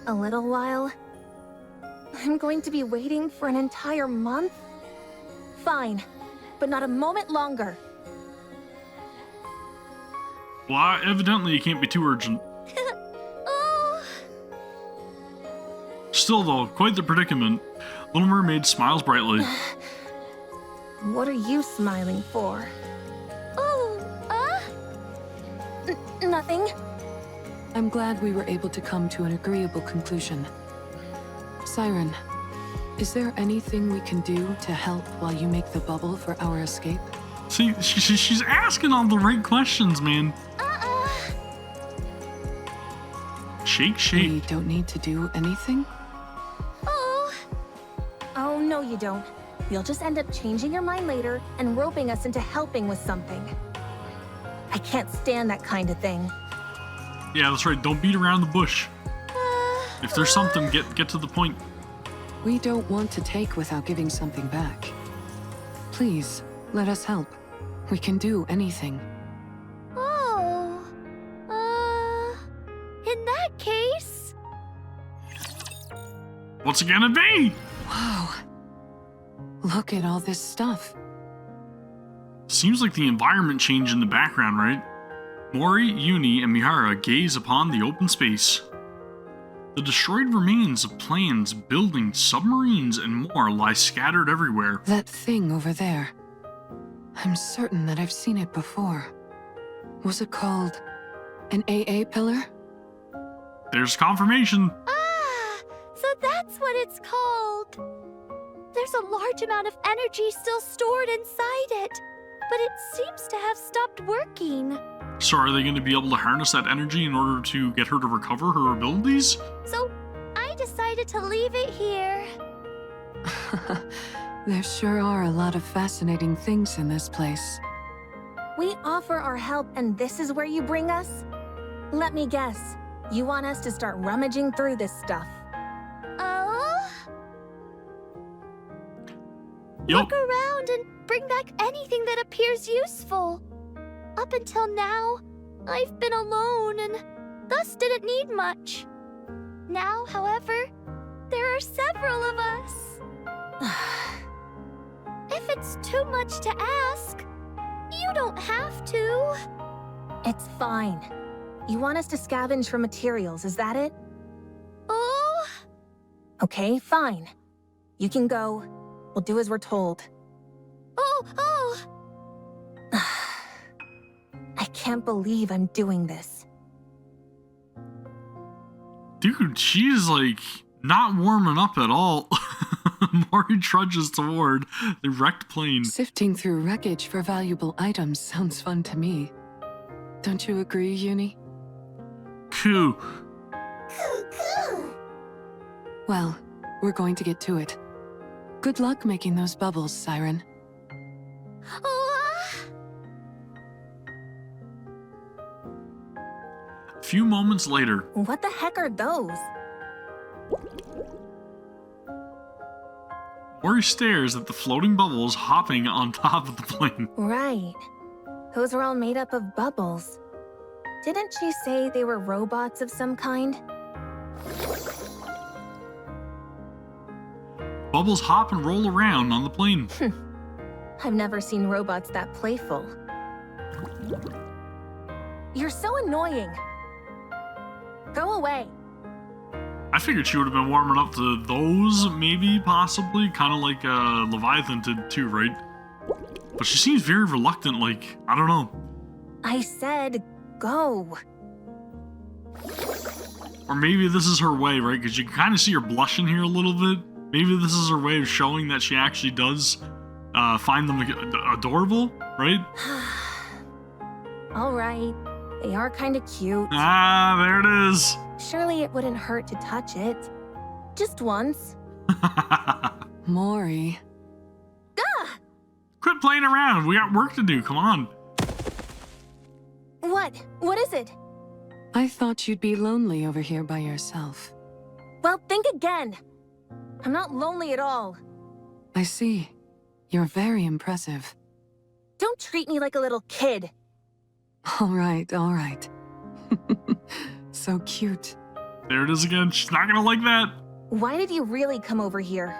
A little while? I'm going to be waiting for an entire month? Fine, but not a moment longer. Well, evidently it can't be too urgent. Oh. Still though, quite the predicament. Little Mermaid smiles brightly. What are you smiling for? Oh, Nothing. I'm glad we were able to come to an agreeable conclusion. Siren, is there anything we can do to help while you make the bubble for our escape? See, she's asking all the right questions, man. Shake, We shake. don't need to do anything? Oh, no you don't. You'll just end up changing your mind later and roping us into helping with something. I can't stand that kind of thing. Yeah, that's right. Don't beat around the bush. If there's something, get to the point. We don't want to take without giving something back. Please, let us help. We can do anything. Oh. In that case... What's it gonna be? Wow. Look at all this stuff. Seems like the environment changed in the background, right? Mori, Uni, and Mihara gaze upon the open space. The destroyed remains of planes, buildings, submarines, and more lie scattered everywhere. That thing over there. I'm certain that I've seen it before. Was it called an AA pillar? There's confirmation. So that's what it's called. There's a large amount of energy still stored inside it, but it seems to have stopped working. So are they going to be able to harness that energy in order to get her to recover her abilities? So I decided to leave it here. There sure are a lot of fascinating things in this place. We offer our help and this is where you bring us? Let me guess. You want us to start rummaging through this stuff. Oh? Yup. Look around and bring back anything that appears useful. Up until now, I've been alone and thus didn't need much. Now, however, there are several of us. If it's too much to ask, you don't have to. It's fine. You want us to scavenge for materials, is that it? Oh? Okay, fine. You can go. We'll do as we're told. Oh! I can't believe I'm doing this. Dude, she's like not warming up at all. Mori trudges toward the wrecked plane. Sifting through wreckage for valuable items sounds fun to me. Don't you agree, Uni? Coo. Well, we're going to get to it. Good luck making those bubbles, Siren. A few moments later, What the heck are those? Mori stares at the floating bubbles hopping on top of the plane. Right. Those were all made up of bubbles. Didn't she say they were robots of some kind? Bubbles hop and roll around on the plane. I've never seen robots that playful. You're so annoying. Go away. I figured she would have been warming up to those, maybe, possibly. Kind of like Leviathan did too, right? But she seems very reluctant, like, I don't know. I said go. Or maybe this is her way, right? Because you can kind of see her blushing here a little bit. Maybe this is her way of showing that she actually does find them adorable, right? All right. They are kind of cute. Ah, there it is. Surely it wouldn't hurt to touch it. Just once. Mori. Quit playing around. We got work to do. Come on. What? What is it? I thought you'd be lonely over here by yourself. Well, think again. I'm not lonely at all. I see. You're very impressive. Don't treat me like a little kid. All right, all right. So cute. There it is again. She's not gonna like that. Why did you really come over here?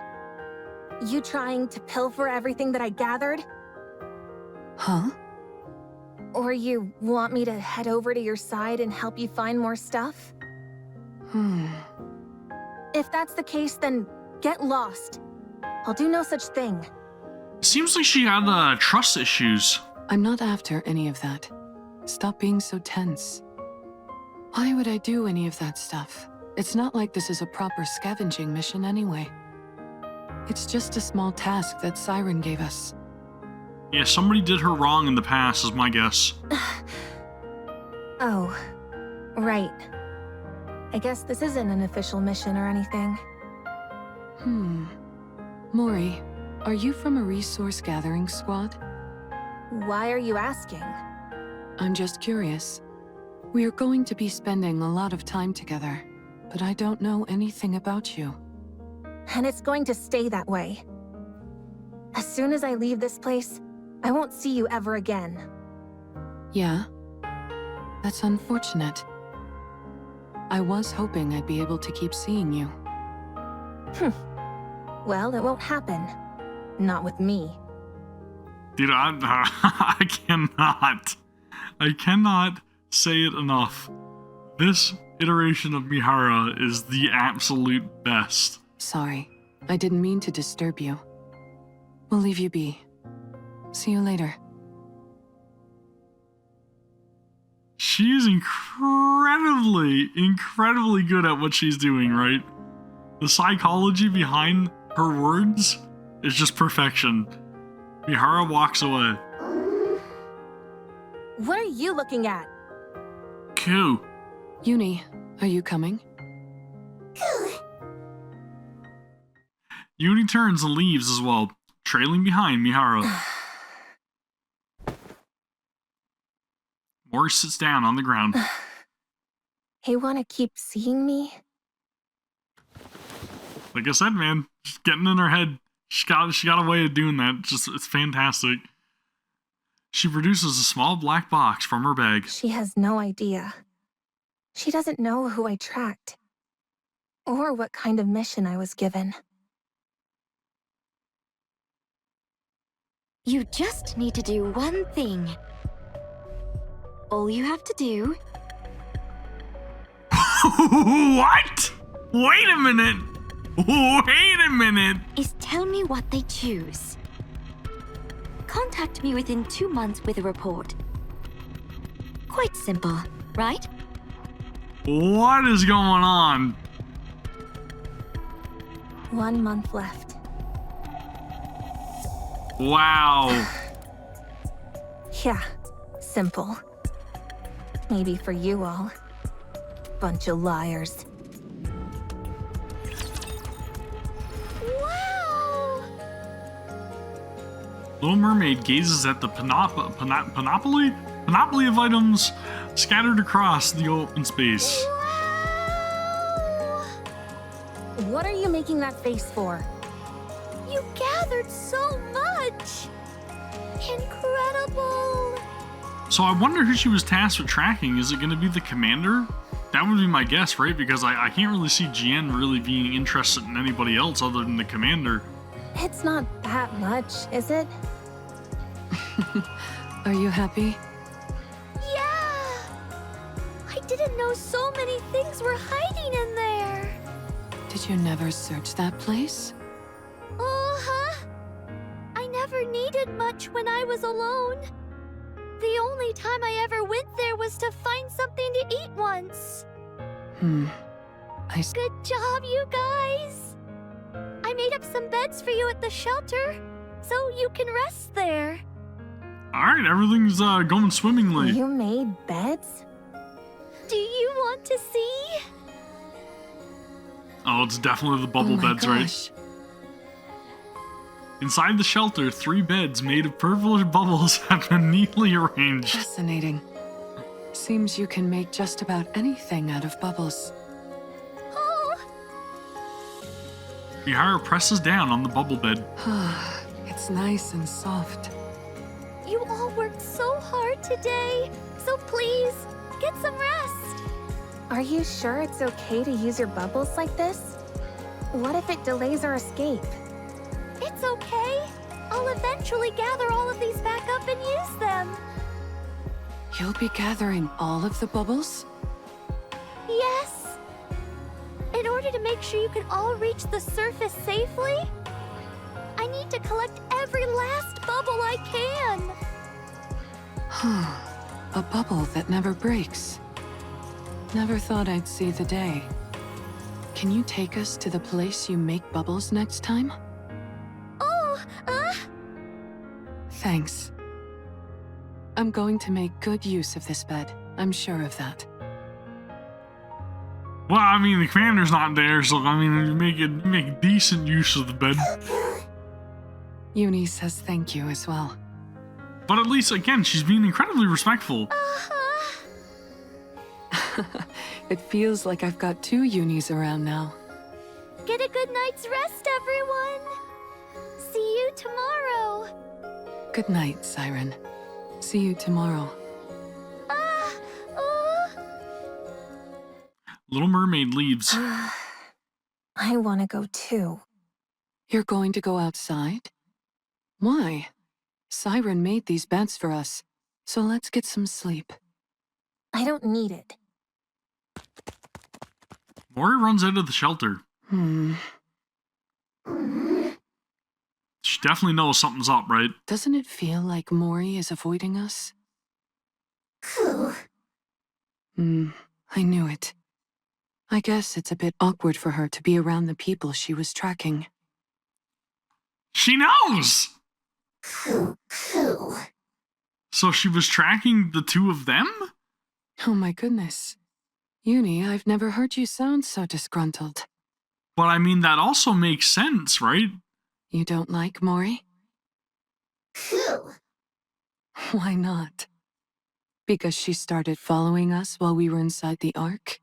You trying to pilfer everything that I gathered? Huh? Or you want me to head over to your side and help you find more stuff? If that's the case, then get lost. I'll do no such thing. Seems like she had trust issues. I'm not after any of that. Stop being so tense. Why would I do any of that stuff? It's not like this is a proper scavenging mission anyway. It's just a small task that Siren gave us. Yeah, somebody did her wrong in the past, is my guess. Oh, right. I guess this isn't an official mission or anything. Mori, are you from a resource gathering squad? Why are you asking? I'm just curious. We are going to be spending a lot of time together, but I don't know anything about you. And it's going to stay that way. As soon as I leave this place, I won't see you ever again. Yeah? That's unfortunate. I was hoping I'd be able to keep seeing you. Well, it won't happen. Not with me. Dude, I cannot say it enough. This iteration of Mihara is the absolute best. Sorry, I didn't mean to disturb you. We'll leave you be. See you later. She's incredibly good at what she's doing, right? The psychology behind her words is just perfection. Mihara walks away. What are you looking at? Cool. Uni, are you coming? Uni turns and leaves as well, trailing behind Mihara. Mori sits down on the ground. You want to keep seeing me? Like I said, man, just getting in her head. She got a way of doing that. It's fantastic. She produces a small black box from her bag. She has no idea. She doesn't know who I tracked. Or what kind of mission I was given. You just need to do one thing. All you have to do... What? Wait a minute. Wait a minute. is tell me what they choose. Contact me within 2 months with a report. Quite simple, right? What is going on? 1 month left. Wow. Yeah, simple. Maybe for you all. Bunch of liars. Wow! Little Mermaid gazes at the panoply of items scattered across the open space. What are you making that face for? You gathered so much! Incredible! So I wonder who she was tasked with tracking. Is it going to be the commander? That would be my guess, right? Because I can't really see Jian really being interested in anybody else other than the commander. It's not that much, is it? Are you happy? Yeah! I didn't know so many things were hiding in there! Did you never search that place? Uh-huh! I never needed much when I was alone. The only time I ever went there was to find something to eat once. Good job, you guys! I made up some beds for you at the shelter, so you can rest there. Alright, everything's going swimmingly. You made beds? Do you want to see? Oh, it's definitely the bubble beds, right? Inside the shelter, 3 beds made of purplish bubbles have been neatly arranged. Fascinating. Seems you can make just about anything out of bubbles. Oh, Mihara presses down on the bubble bed. It's nice and soft. you all worked so hard today, so please, get some rest. Are you sure it's okay to use your bubbles like this? What if it delays our escape? It's okay. I'll eventually gather all of these back up and use them. You'll be gathering all of the bubbles? Yes. In order to make sure you can all reach the surface safely, I need to collect every last bubble I can. A bubble that never breaks. Never thought I'd see the day. Can you take us to the place you make bubbles next time? Oh, Thanks. I'm going to make good use of this bed. I'm sure of that. Well, I mean, the commander's not there, so I mean, you make decent use of the bed. Uni says thank you as well. But at least, again, she's being incredibly respectful. It feels like I've got 2 unis around now. get a good night's rest, everyone. See you tomorrow. Good night, Siren. See you tomorrow. Little Mermaid leaves. I want to go too. You're going to go outside? Why? Siren made these beds for us, so let's get some sleep. I don't need it. Mori runs out of the shelter. She definitely knows something's up, right? Doesn't it feel like Mori is avoiding us? I knew it. I guess it's a bit awkward for her to be around the people she was tracking. She knows! So she was tracking the 2 of them? Oh my goodness. Uni, I've never heard you sound so disgruntled. But I mean, that also makes sense, right? You don't like Mori? Why not? Because she started following us while we were inside the Ark?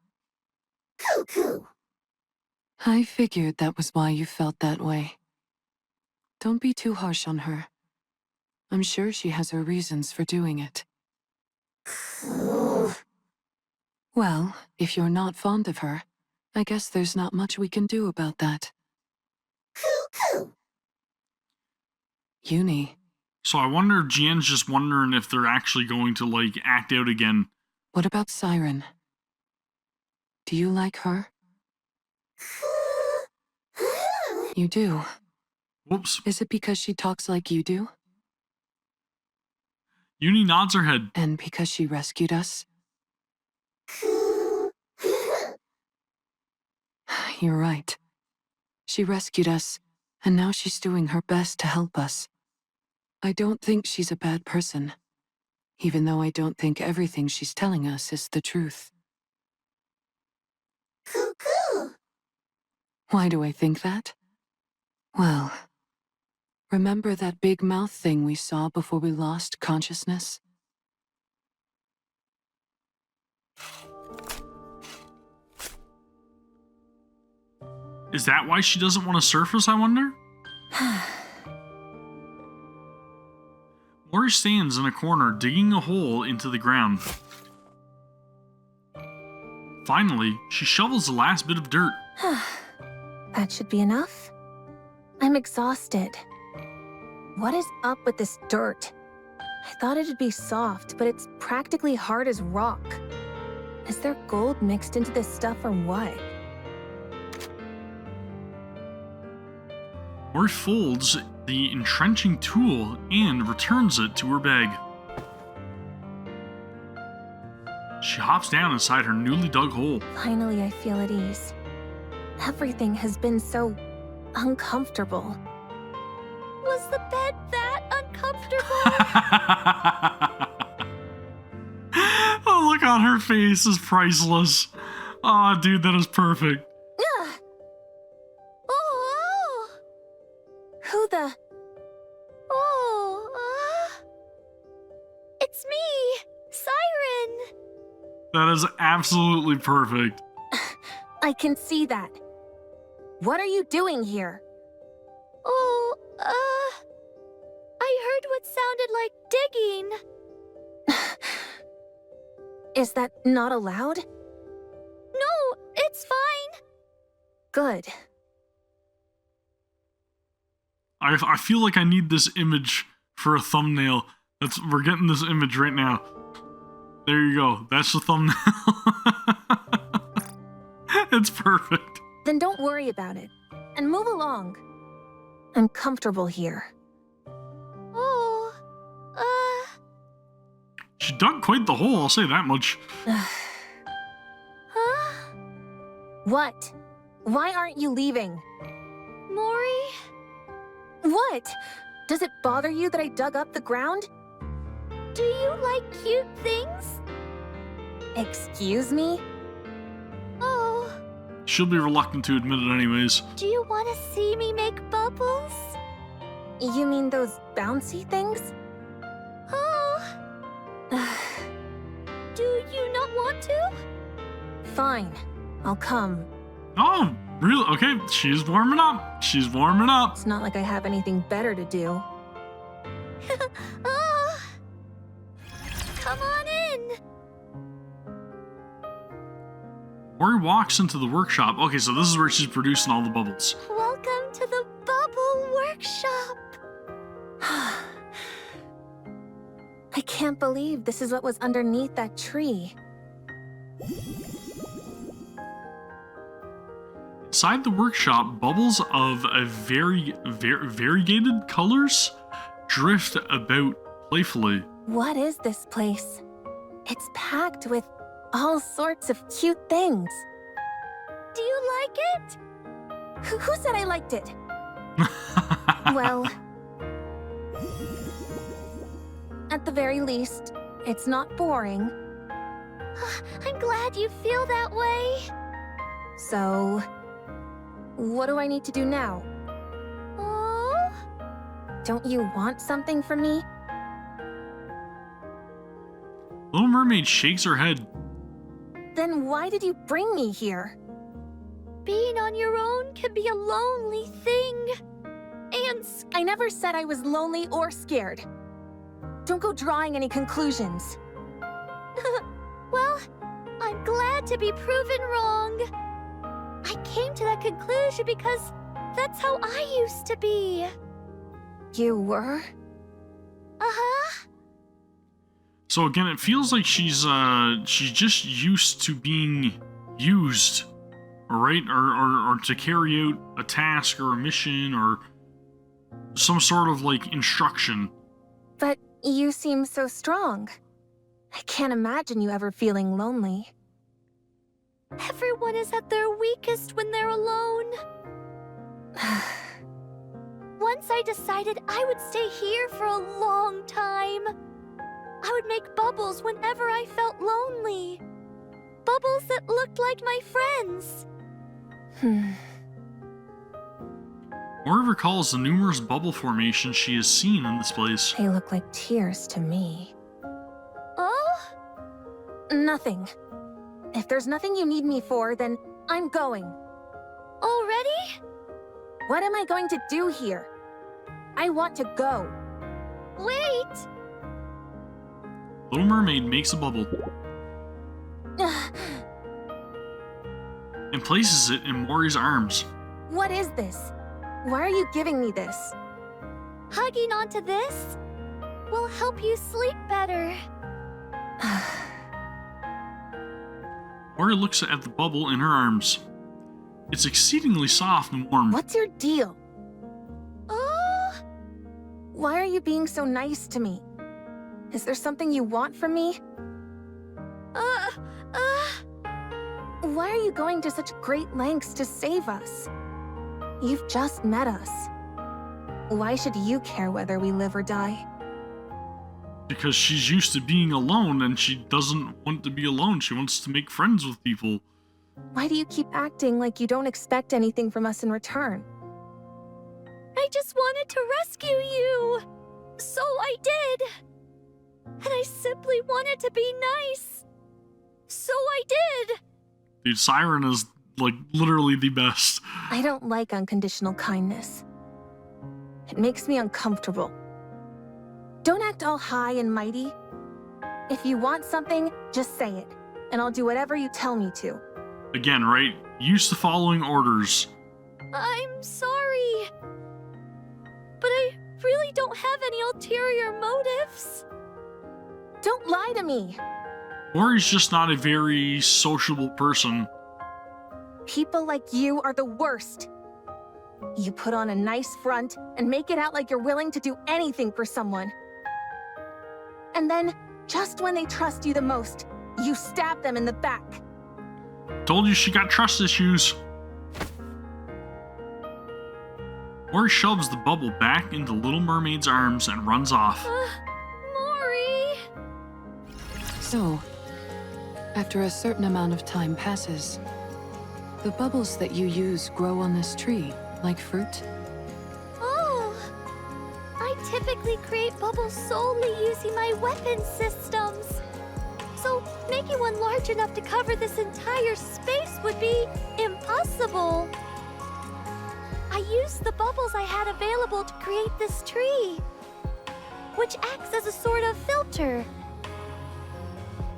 I figured that was why you felt that way. Don't be too harsh on her. I'm sure she has her reasons for doing it. Well, if you're not fond of her, I guess there's not much we can do about that. Uni, So I wonder if Jian's just wondering if they're actually going to, like, act out again. what about Siren? Do you like her? You do? Whoops. Is it because she talks like you do? Uni nods her head. And because she rescued us? You're right. She rescued us, and now she's doing her best to help us. I don't think she's a bad person, even though I don't think everything she's telling us is the truth. Why do I think that? Well, remember that big mouth thing we saw before we lost consciousness? Is that why she doesn't want to surface, I wonder? Mori stands in a corner, digging a hole into the ground. Finally, she shovels the last bit of dirt. That should be enough. I'm exhausted. What is up with this dirt? I thought it'd be soft, but it's practically hard as rock. Is there gold mixed into this stuff or what? Mori folds the entrenching tool and returns it to her bag. She hops down inside her newly dug hole. Finally, I feel at ease. Everything has been so uncomfortable. Was the bed that uncomfortable? The look on her face is priceless. Aw, dude, that is perfect. Oh, Who the... it's me, Siren. That is absolutely perfect. I can see that. What are you doing here? Oh, I heard what sounded like digging. Is that not allowed? No, it's fine. Good. I feel like I need this image for a thumbnail. We're getting this image right now. There you go. That's the thumbnail. It's perfect. Then don't worry about it. And move along. I'm comfortable here. Oh, She dug quite the hole, I'll say that much. huh? What? Why aren't you leaving? Mori? What? Does it bother you that I dug up the ground? Do you like cute things? Excuse me? Oh, She'll be reluctant to admit it anyways. do you want to see me make bubbles? You mean those bouncy things? Oh, do you not want to? Fine. I'll come. Oh, really? Okay, she's warming up. She's warming up. It's not like I have anything better to do. Oh, come on in. Mori walks into the workshop. Okay, so this is where she's producing all the bubbles. Welcome to the Bubble Workshop. I can't believe this is what was underneath that tree. Inside the workshop, bubbles of a variegated colors drift about playfully. What is this place? It's packed with all sorts of cute things. Do you like it? Who said I liked it? Well, at the very least, it's not boring. I'm glad you feel that way. So, what do I need to do now? Oh, Don't you want something from me? Little Mermaid shakes her head. Then why did you bring me here? being on your own can be a lonely thing. And I never said I was lonely or scared. Don't go drawing any conclusions. well, I'm glad to be proven wrong. I came to that conclusion because that's how I used to be. You were? Uh-huh. So again, it feels like she's just used to being used, right? Or to carry out a task or a mission or some sort of like instruction. But you seem so strong. I can't imagine you ever feeling lonely. Everyone is at their weakest when they're alone. Once I decided I would stay here for a long time. I would make bubbles whenever I felt lonely. Bubbles that looked like my friends. Mori recalls the numerous bubble formations she has seen in this place. They look like tears to me. Oh? Nothing. If there's nothing you need me for, then I'm going. Already? What am I going to do here? I want to go. Wait! Little Mermaid makes a bubble and places it in Mori's arms. What is this? Why are you giving me this? Hugging onto this will help you sleep better. Mori looks at the bubble in her arms. It's exceedingly soft and warm. What's your deal? Oh, Why are you being so nice to me? Is there something you want from me? Why are you going to such great lengths to save us? You've just met us. Why should you care whether we live or die? Because she's used to being alone and she doesn't want to be alone. She wants to make friends with people. Why do you keep acting like you don't expect anything from us in return? I just wanted to rescue you. So I did. And I simply wanted to be nice. So I did. Dude, Siren is, like, literally the best. I don't like unconditional kindness. It makes me uncomfortable. Don't act all high and mighty. If you want something, just say it, and I'll do whatever you tell me to. Again, right? Used to following orders. I'm sorry. But I really don't have any ulterior motives. Don't lie to me! Mori's just not a very sociable person. People like you are the worst. You put on a nice front and make it out like you're willing to do anything for someone. And then, just when they trust you the most, you stab them in the back. Told you she got trust issues. Mori shoves the bubble back into Little Mermaid's arms and runs off. Mori! So, after a certain amount of time passes, the bubbles that you use grow on this tree, like fruit. Oh, I typically create bubbles solely using my weapon systems. So making one large enough to cover this entire space would be impossible. I used the bubbles I had available to create this tree, which acts as a sort of filter.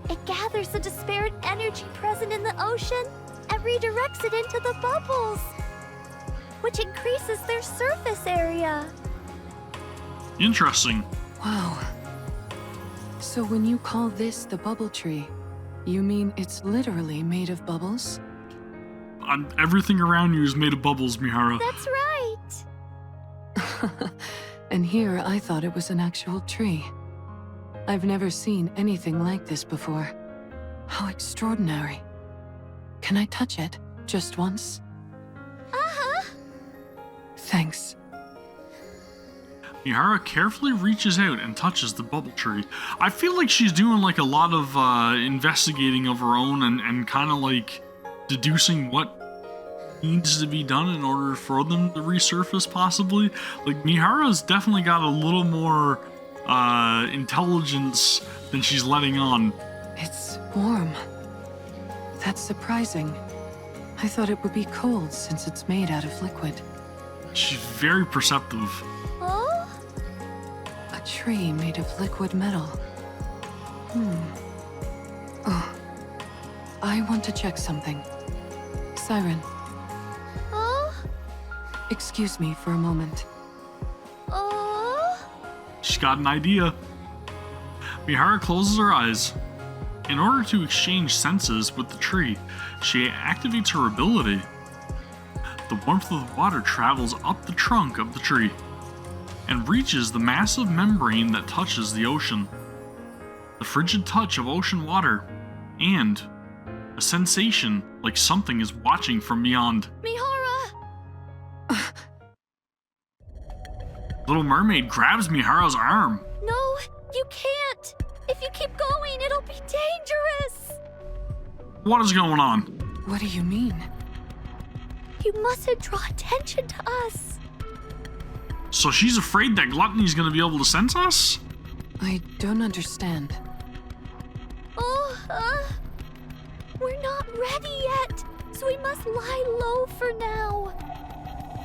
It gathers the disparate energy present in the ocean and redirects it into the bubbles, which increases their surface area. Interesting. Wow. So when you call this the bubble tree, you mean it's literally made of bubbles? Everything around you is made of bubbles, Mihara. That's right. And here I thought it was an actual tree. I've never seen anything like this before. How extraordinary. Can I touch it? Just once? Uh-huh. Thanks. Mihara carefully reaches out and touches the bubble tree. I feel like she's doing like a lot of investigating of her own and kind of like deducing what needs to be done in order for them to resurface, possibly. Like, Mihara's definitely got a little more intelligence than she's letting on. It's warm. That's surprising. I thought it would be cold since it's made out of liquid. She's very perceptive. Oh? A tree made of liquid metal. Oh. I want to check something. Siren, Oh? excuse me for a moment. Oh? She's got an idea. Mihara closes her eyes. In order to exchange senses with the tree, she activates her ability. The warmth of the water travels up the trunk of the tree and reaches the massive membrane that touches the ocean. The frigid touch of ocean water and a sensation like something is watching from beyond. Mihara! Little Mermaid grabs Mihara's arm. No, you can't! If you keep going, it'll be dangerous! What is going on? What do you mean? You mustn't draw attention to us. So she's afraid that Gluttony's gonna be able to sense us? I don't understand. Oh, we're not ready yet, so we must lie low for now.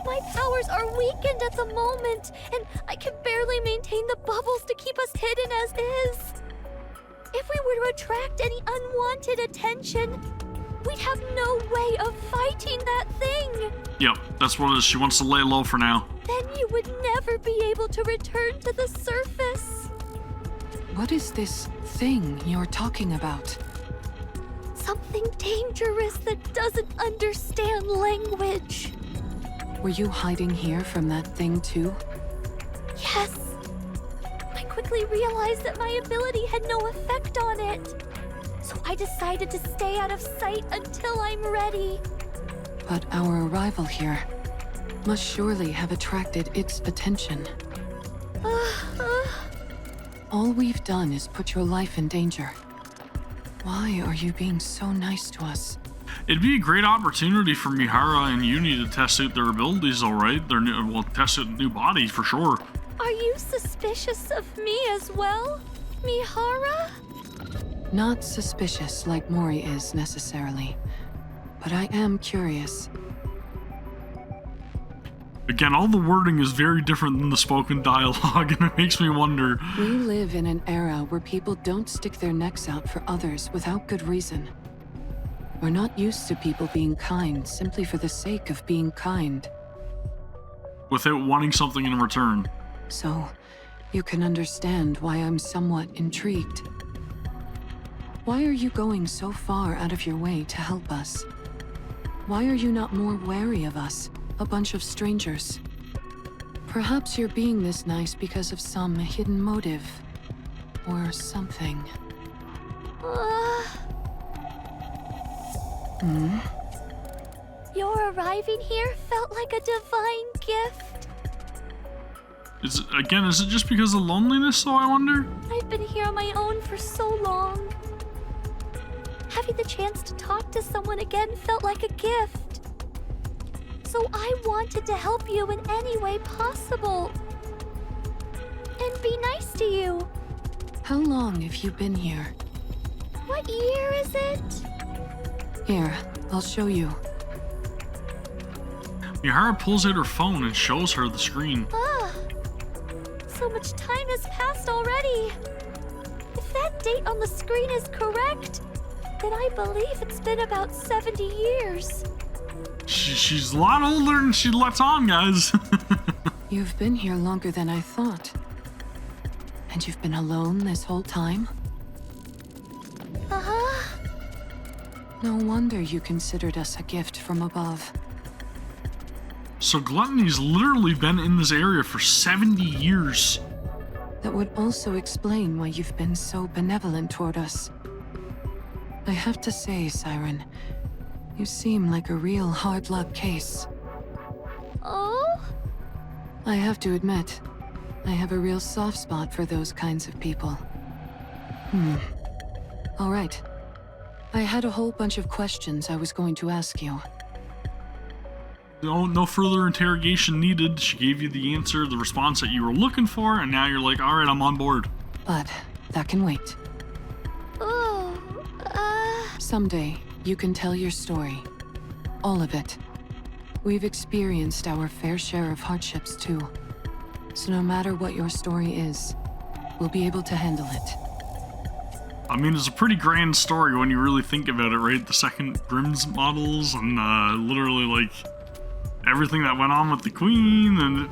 My powers are weakened at the moment, and I can barely maintain the bubbles to keep us hidden as is. If we were to attract any unwanted attention, we'd have no way of fighting that thing. Yep, that's what it is. She wants to lay low for now. Then you would never be able to return to the surface. What is this thing you're talking about? Something dangerous that doesn't understand language. Were you hiding here from that thing too? Yes. I quickly realized that my ability had no effect on it. So I decided to stay out of sight until I'm ready. But our arrival here must surely have attracted its attention. All we've done is put your life in danger. Why are you being so nice to us? It'd be a great opportunity for Mihara and Uni to test out their abilities, alright? Test out new bodies for sure. Are you suspicious of me as well, Mihara? Not suspicious like Mori is necessarily, but I am curious. Again, all the wording is very different than the spoken dialogue, and it makes me wonder. We live in an era where people don't stick their necks out for others without good reason. We're not used to people being kind simply for the sake of being kind. Without wanting something in return. So, you can understand why I'm somewhat intrigued. Why are you going so far out of your way to help us? Why are you not more wary of us, a bunch of strangers? Perhaps you're being this nice because of some hidden motive. Or something. Your arriving here felt like a divine gift. Is it just because of loneliness, though, I wonder? I've been here on my own for so long. Having the chance to talk to someone again felt like a gift. So I wanted to help you in any way possible. And be nice to you. How long have you been here? What year is it? Here, I'll show you. Mihara pulls out her phone and shows her the screen. So much time has passed already. If that date on the screen is correct, then I believe it's been about 70 years. She's a lot older than she lets on, guys. You've been here longer than I thought. And you've been alone this whole time? No wonder you considered us a gift from above. So Gluttony's literally been in this area for 70 years. That would also explain why you've been so benevolent toward us. I have to say, Siren, you seem like a real hard luck case. Oh? I have to admit, I have a real soft spot for those kinds of people. All right. I had a whole bunch of questions I was going to ask you. No further interrogation needed. She gave you the answer, the response that you were looking for, and now you're like, all right, I'm on board. But that can wait. Someday, you can tell your story. All of it. We've experienced our fair share of hardships too. So no matter what your story is, we'll be able to handle it. I mean, it's a pretty grand story when you really think about it, right? The second Grimm's models and literally like everything that went on with the Queen, and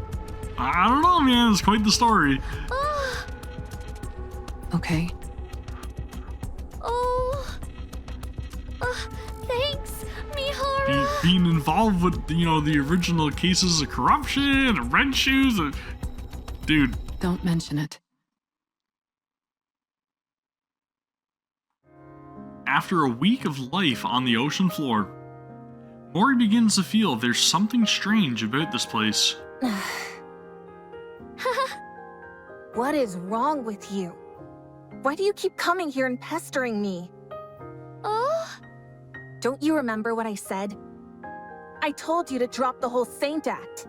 I don't know, man, it's quite the story. Okay. Thanks, Mihara. Being involved with, the original cases of corruption and red shoes, dude. Don't mention it. After a week of life on the ocean floor, Mori begins to feel there's something strange about this place. What is wrong with you? Why do you keep coming here and pestering me? Don't you remember what I said? I told you to drop the whole Saint Act.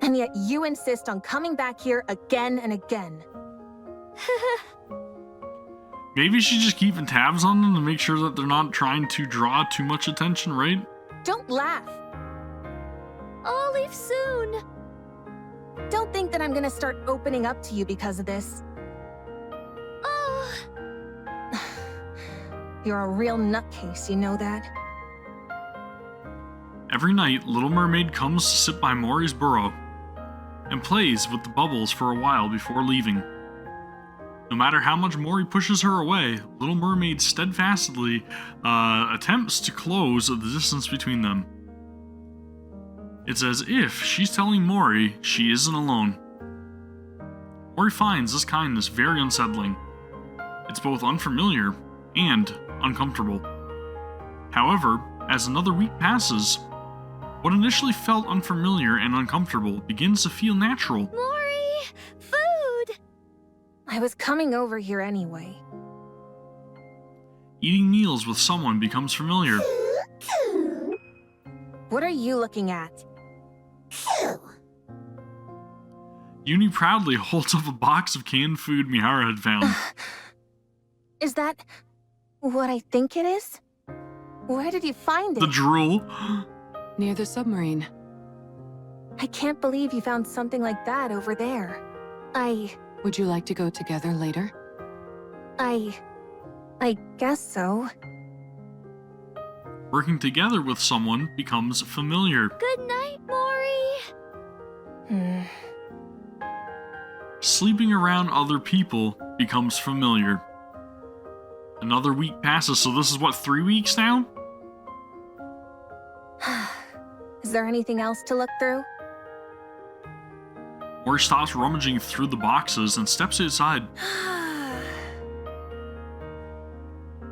And yet you insist on coming back here again and again. Maybe she's just keeping tabs on them to make sure that they're not trying to draw too much attention, right? Don't laugh. I'll leave soon. Don't think that I'm gonna start opening up to you because of this. Oh, You're a real nutcase, you know that? Every night, Little Mermaid comes to sit by Mori's burrow and plays with the bubbles for a while before leaving. No matter how much Mori pushes her away, Little Mermaid steadfastly attempts to close the distance between them. It's as if she's telling Mori she isn't alone. Mori finds this kindness very unsettling. It's both unfamiliar and uncomfortable. However, as another week passes, what initially felt unfamiliar and uncomfortable begins to feel natural. Mori! Food! I was coming over here anyway. Eating meals with someone becomes familiar. What are you looking at? Uni proudly holds up a box of canned food Mihara had found. Is that what I think it is? Where did you find it? The drool. Near the submarine. I can't believe you found something like that over there. Would you like to go together later? I guess so. Working together with someone becomes familiar. Good night, Mori! Sleeping around other people becomes familiar. Another week passes, so this is what, 3 weeks now? Is there anything else to look through? Mori stops rummaging through the boxes and steps outside.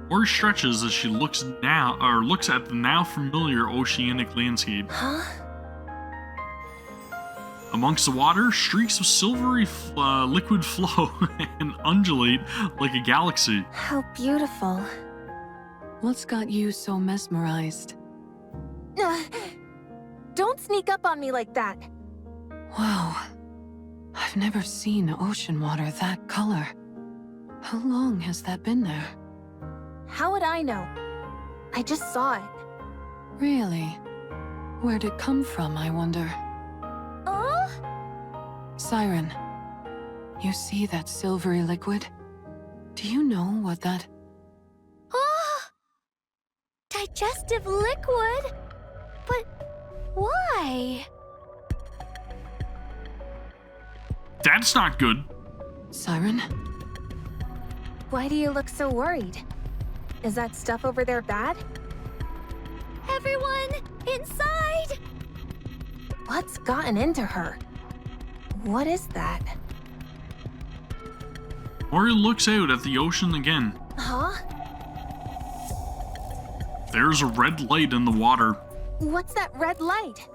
Mori stretches as she looks at the now familiar oceanic landscape. Huh? Amongst the water, streaks of silvery liquid flow and undulate like a galaxy. How beautiful. What's got you so mesmerized? Don't sneak up on me like that. Wow. I've never seen ocean water that color. How long has that been there? How would I know? I just saw it. Really? Where'd it come from, I wonder? Siren, you see that silvery liquid? Do you know what that... Oh! Digestive liquid? But why? That's not good. Siren? Why do you look so worried? Is that stuff over there bad? Everyone, inside! What's gotten into her? What is that? Mori looks out at the ocean again. Huh? There's a red light in the water. What's that red light?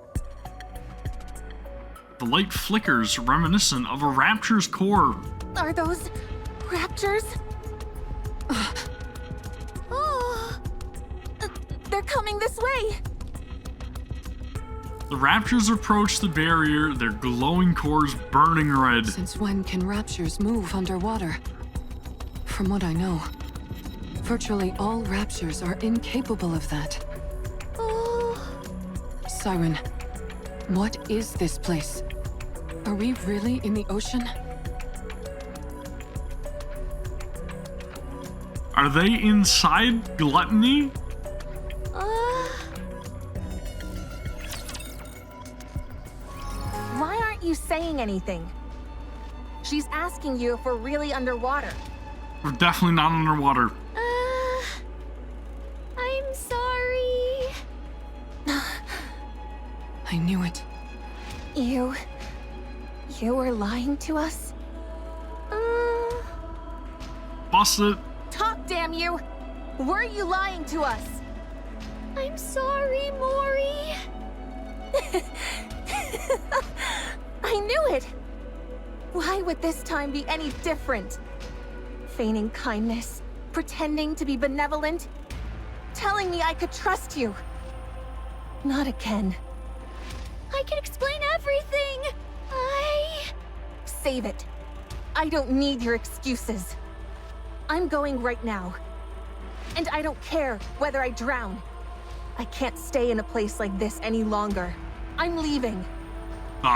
The light flickers, reminiscent of a rapture's core. Are those raptors? Oh! They're coming this way! The raptures approach the barrier, their glowing cores burning red. Since when can raptures move underwater? From what I know, virtually all raptures are incapable of that. Oh! Siren, what is this place? Are we really in the ocean? Are they inside Gluttony? Why aren't you saying anything? She's asking you if we're really underwater. We're definitely not underwater. I'm sorry. I knew it. You were lying to us? Bust it. Talk, damn you! Were you lying to us? I'm sorry, Mori. I knew it! Why would this time be any different? Feigning kindness, pretending to be benevolent, telling me I could trust you. Not again. I can explain everything. Save it. I don't need your excuses. I'm going right now. And I don't care whether I drown. I can't stay in a place like this any longer. I'm leaving.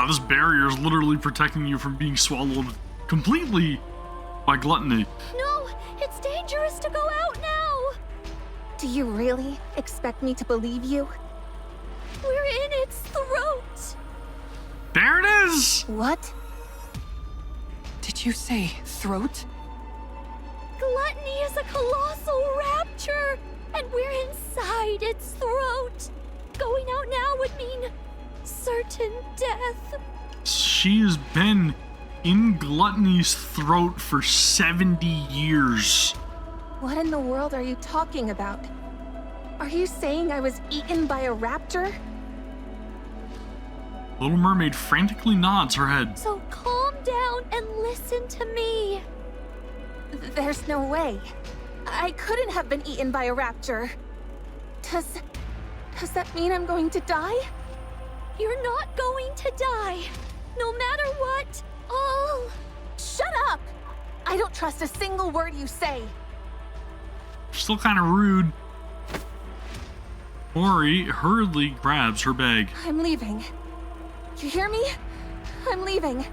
This barrier is literally protecting you from being swallowed completely by gluttony. No, it's dangerous to go out now. Do you really expect me to believe you? We're in its throat. There it is! What? Did you say throat? Gluttony is a colossal rapture, and we're inside its throat. Going out now would mean certain death. She's been in Gluttony's throat for 70 years. What in the world are you talking about? Are you saying I was eaten by a raptor? Little Mermaid frantically nods her head. So calm down and listen to me. There's no way. I couldn't have been eaten by a raptor. Does that mean I'm going to die? You're not going to die. No matter what, Shut up! I don't trust a single word you say. Still kind of rude. Mori hurriedly grabs her bag. I'm leaving. You hear me? I'm leaving.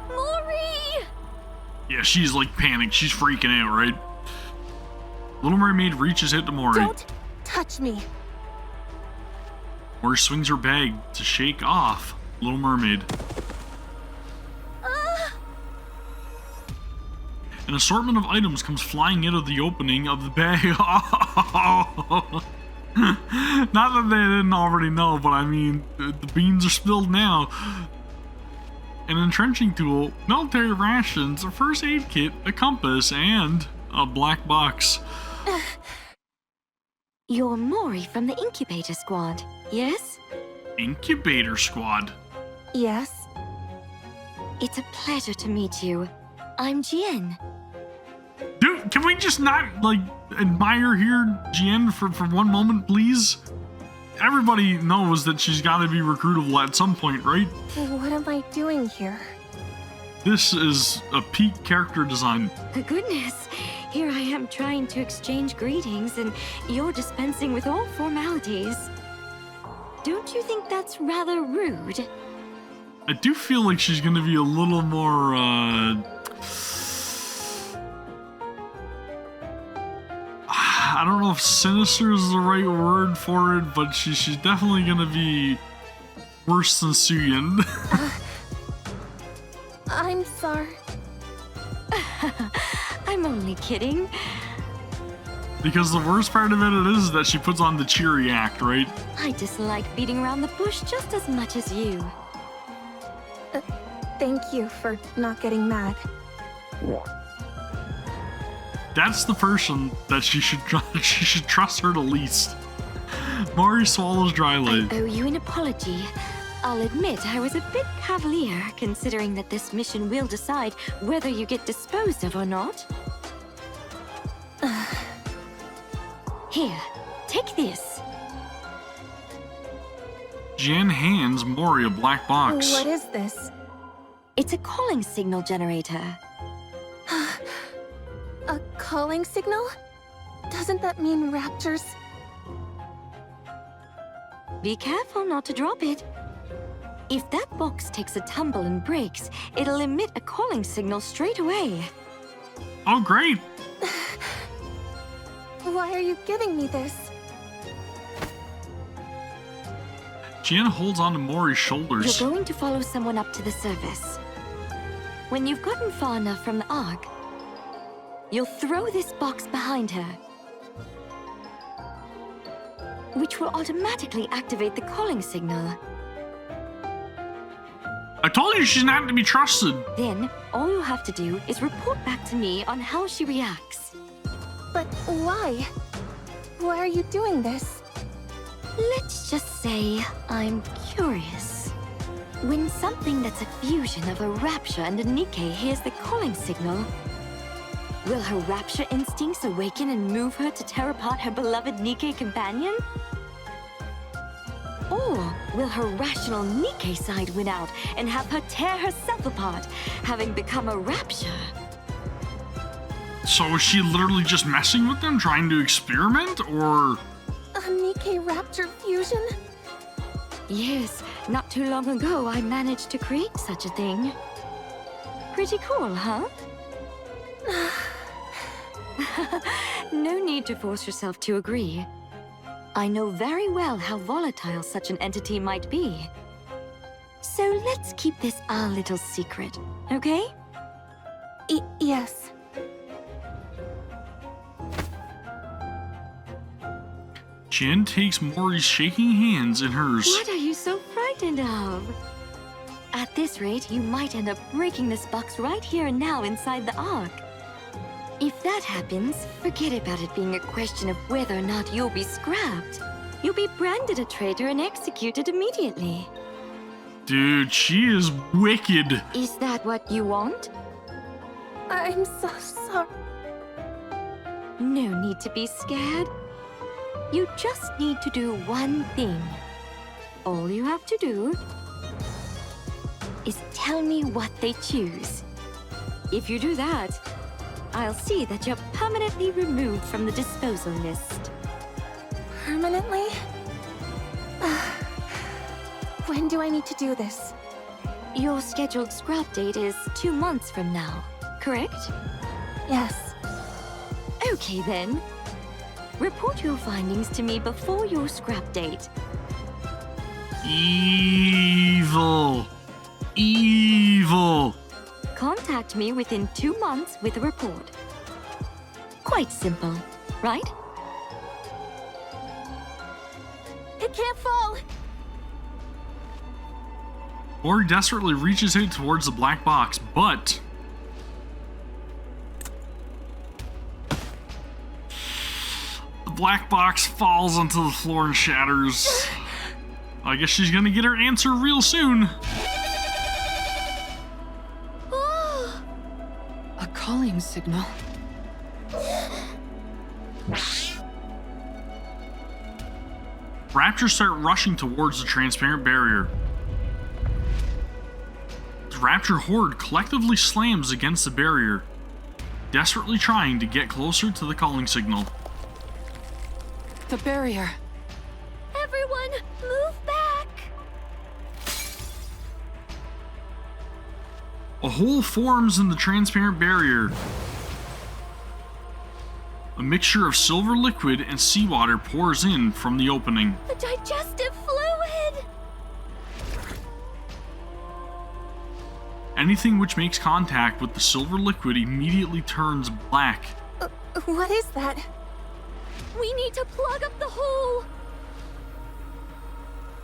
Mori! Yeah, she's like panicked. She's freaking out, right? Little Mermaid reaches out to Mori. Don't touch me. Mori swings her bag to shake off Little Mermaid. An assortment of items comes flying out of the opening of the bag. Not that they didn't already know, but I mean, the beans are spilled now. An entrenching tool, military rations, a first aid kit, a compass, and a black box. You're Mori from the Incubator Squad, yes? Incubator Squad? Yes. It's a pleasure to meet you. I'm Jien. Dude, can we just not, like, admire here, Jien, for one moment, please? Everybody knows that she's got to be recruitable at some point, right? What am I doing here? This is a peak character design. Goodness, here I am trying to exchange greetings and you're dispensing with all formalities. Don't you think that's rather rude? I do feel like she's going to be a little more, I don't know if sinister is the right word for it, but she's definitely gonna be worse than Suyin. I'm sorry. I'm only kidding. Because the worst part of it is that she puts on the cheery act, right? I dislike beating around the bush just as much as you. Thank you for not getting mad. That's the person that she should trust her the least. Mori swallows dryly. I owe you an apology. I'll admit I was a bit cavalier, considering that this mission will decide whether you get disposed of or not. Here, take this. Jien hands Mori a black box. What is this? It's a calling signal generator. A calling signal? Doesn't that mean raptors? Be careful not to drop it. If that box takes a tumble and breaks, it'll emit a calling signal straight away. Oh, great. Why are you giving me this? Jien holds onto Mori's shoulders. You're going to follow someone up to the surface. When you've gotten far enough from the Ark, you'll throw this box behind her, which will automatically activate the calling signal. I told you she's not to be trusted. Then, all you have to do is report back to me on how she reacts. But why? Why are you doing this? Let's just say I'm curious. When something that's a fusion of a rapture and a Nikke hears the calling signal, will her rapture instincts awaken and move her to tear apart her beloved Nikke companion? Or will her rational Nikke side win out and have her tear herself apart, having become a rapture? So is she literally just messing with them, trying to experiment, or? A NIKKE Raptor fusion? Yes, not too long ago I managed to create such a thing. Pretty cool, huh? No need to force yourself to agree. I know very well how volatile such an entity might be. So let's keep this our little secret, okay? Yes. Jen takes Mori's shaking hands in hers. What are you so frightened of? At this rate, you might end up breaking this box right here and now inside the Ark. If that happens, forget about it being a question of whether or not you'll be scrapped. You'll be branded a traitor and executed immediately. Dude, she is wicked. Is that what you want? I'm so sorry. No need to be scared. You just need to do one thing. All you have to do is tell me what they choose. If you do that, I'll see that you're permanently removed from the disposal list. Permanently? When do I need to do this? Your scheduled scrap date is 2 months from now, correct? Yes. Okay then. Report your findings to me before your scrap date. Evil. Evil. Contact me within 2 months with a report. Quite simple, right? It can't fall! Mori desperately reaches out towards the black box, but the black box falls onto the floor and shatters. I guess she's gonna get her answer real soon. A calling signal. Raptors start rushing towards the transparent barrier. The raptor horde collectively slams against the barrier, desperately trying to get closer to the calling signal. The barrier. Everyone, move back! A hole forms in the transparent barrier. A mixture of silver liquid and seawater pours in from the opening. The digestive fluid! Anything which makes contact with the silver liquid immediately turns black. What is that? We need to plug up the hole!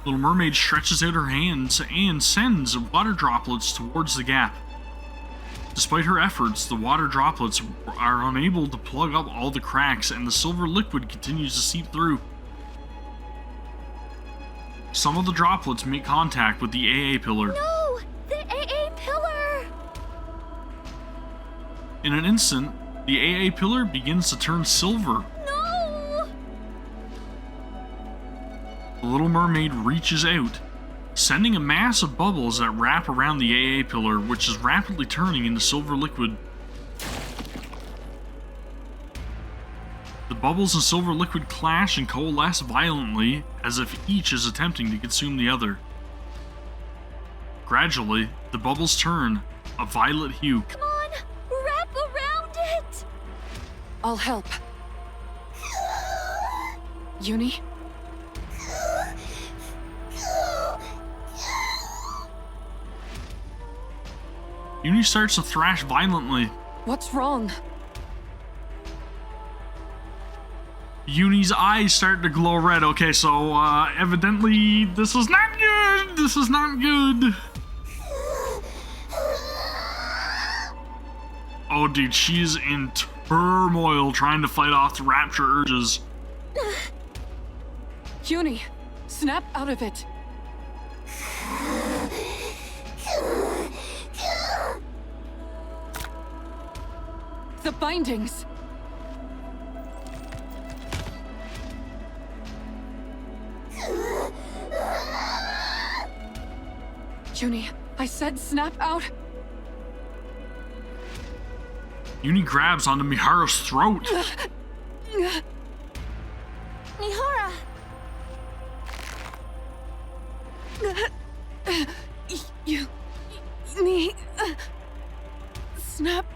Little Mermaid stretches out her hands and sends water droplets towards the gap. Despite her efforts, the water droplets are unable to plug up all the cracks and the silver liquid continues to seep through. Some of the droplets make contact with the AA pillar. No! The AA pillar! In an instant, the AA pillar begins to turn silver. No! The Little Mermaid reaches out, sending a mass of bubbles that wrap around the AA pillar, which is rapidly turning into silver liquid. The bubbles and silver liquid clash and coalesce violently, as if each is attempting to consume the other. Gradually, the bubbles turn a violet hue. Come on! Wrap around it! I'll help. Uni? Uni starts to thrash violently. What's wrong? Uni's eyes start to glow red. Okay, so evidently this is not good. This is not good. Oh, dude, she's in turmoil trying to fight off the rapture urges. Uni, snap out of it. The bindings. Uni, I said snap out. Uni grabs onto Miharu's throat. Mihara! You need snap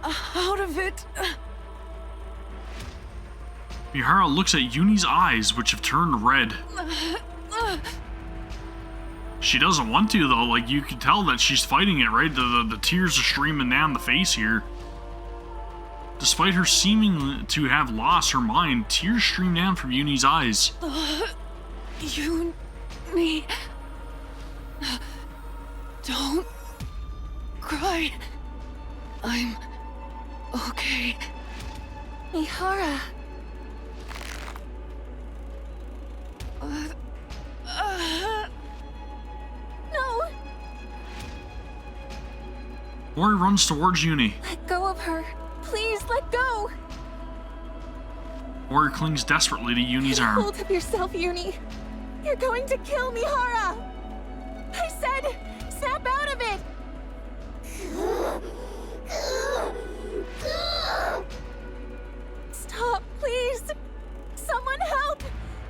out of it. Mihara looks at Yuni's eyes, which have turned red. She doesn't want to, though. Like, you can tell that she's fighting it, right? The tears are streaming down the face here. Despite her seeming to have lost her mind, tears stream down from Yuni's eyes. Yuni, don't cry. I'm okay. Mihara. No! Mori runs towards Yuni. Let go of her. Please let go. Mori clings desperately to Yuni's arm. Hold of yourself, Yuni. You're going to kill Mihara. I said, snap out of it. Stop, please. Someone help.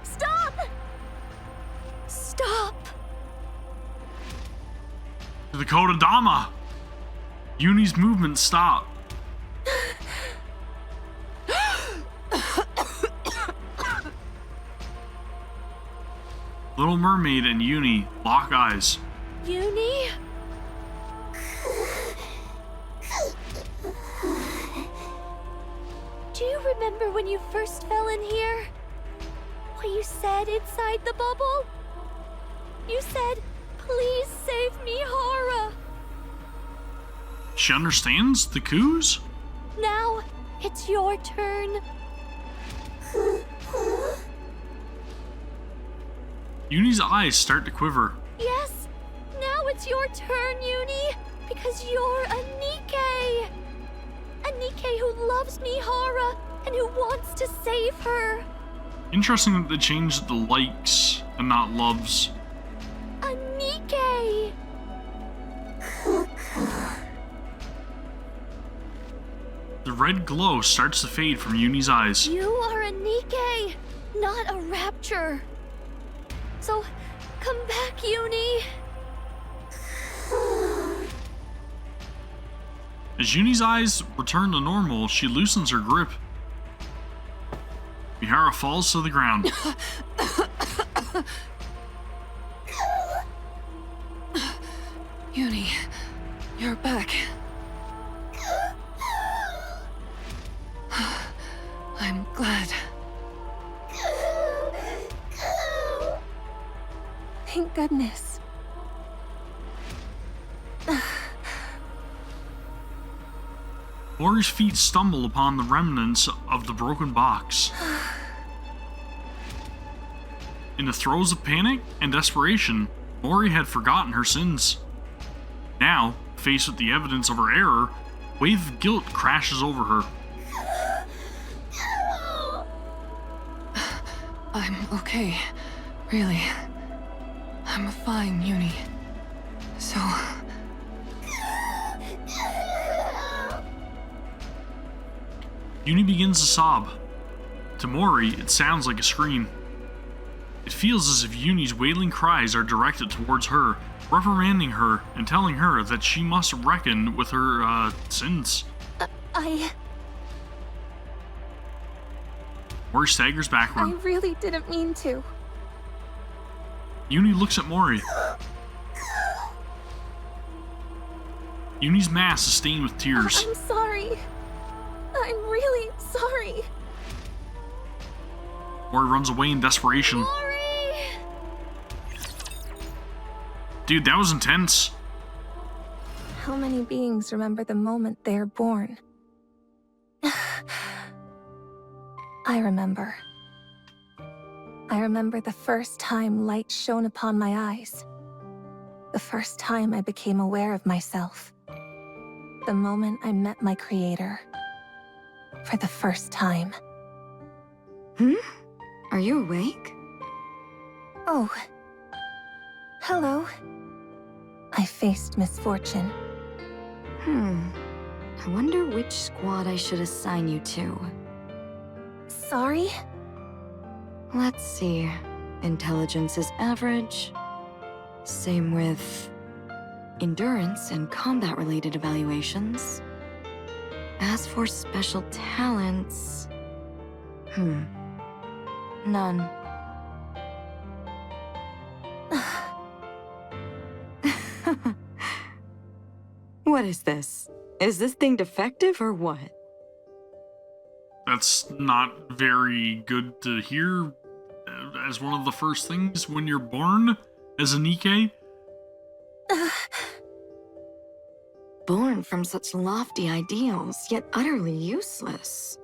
Stop. Stop! The Kodadama! Yuni's movements stop. Little Mermaid and Yuni lock eyes. Yuni? Do you remember when you first fell in here? What you said inside the bubble? You said, please save me, Hara. She understands the coups? Now, it's your turn. Yuni's eyes start to quiver. Yes, now it's your turn, Yuni, because you're a NIKKE. A NIKKE who loves Mihara and who wants to save her. Interesting that they changed the likes and not loves. A NIKKE. The red glow starts to fade from Yuni's eyes. You are a NIKKE, not a rapture. So, come back, Yuni. As Yuni's eyes return to normal, she loosens her grip. Mihara falls to the ground. Yuni, you're back. I'm glad. Thank goodness. Mori's feet stumble upon the remnants of the broken box. In the throes of panic and desperation, Mori had forgotten her sins. Now, faced with the evidence of her error, a wave of guilt crashes over her. I'm okay. Really. I'm fine, Yuni. So... Yuni begins to sob. To Mori, it sounds like a scream. It feels as if Yuni's wailing cries are directed towards her, reprimanding her and telling her that she must reckon with her, sins. Mori staggers I backward. really didn't mean to. Yuni looks at Mori. Yuni's mask is stained with tears. I'm sorry. I'm really sorry. Mori runs away in desperation. Mori! Dude, that was intense. How many beings remember the moment they are born? I remember. I remember the first time light shone upon my eyes. The first time I became aware of myself. The moment I met my creator. For the first time. Are you awake? Oh. Hello. I faced misfortune. I wonder which squad I should assign you to. Sorry? Let's see. Intelligence is average. Same with endurance and combat-related evaluations. As for special talents... none. What is this? Is this thing defective or what? That's not very good to hear as one of the first things when you're born as a NIKKE. Born from such lofty ideals, yet utterly useless.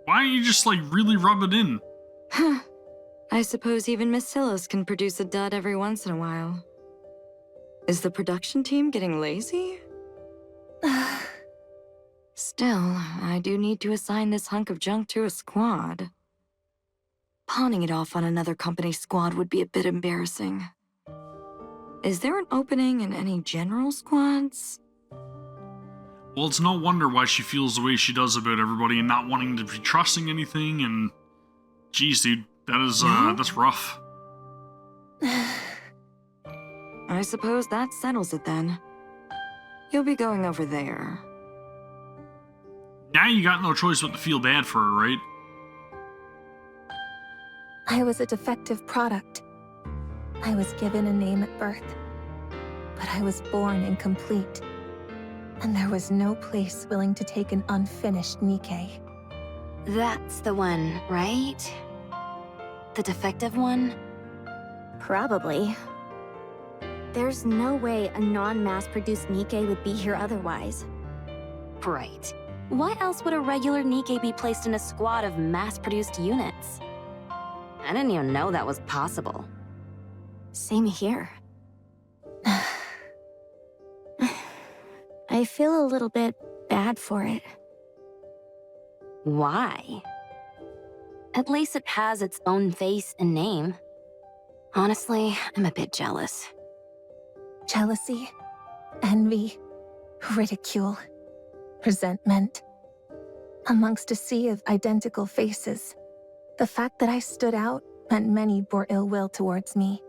Why don't you just, like, really rub it in? Huh. I suppose even Miss Silas can produce a dud every once in a while. Is the production team getting lazy? Still, I do need to assign this hunk of junk to a squad. Pawning it off on another company squad would be a bit embarrassing. Is there an opening in any general squads? Well, it's no wonder why she feels the way she does about everybody and not wanting to be trusting anything, and... Geez, dude, that is, that's rough. I suppose that settles it then. You'll be going over there. Now you got no choice but to feel bad for her, right? I was a defective product. I was given a name at birth, but I was born incomplete. And there was no place willing to take an unfinished NIKKE. That's the one, right? The defective one? Probably. There's no way a non-mass-produced NIKKE would be here otherwise. Right. Why else would a regular NIKKE be placed in a squad of mass-produced units? I didn't even know that was possible. Same here. I feel a little bit bad for it. Why? At least it has its own face and name. Honestly, I'm a bit jealous. Jealousy, envy, ridicule, resentment. Amongst a sea of identical faces, the fact that I stood out meant many bore ill will towards me.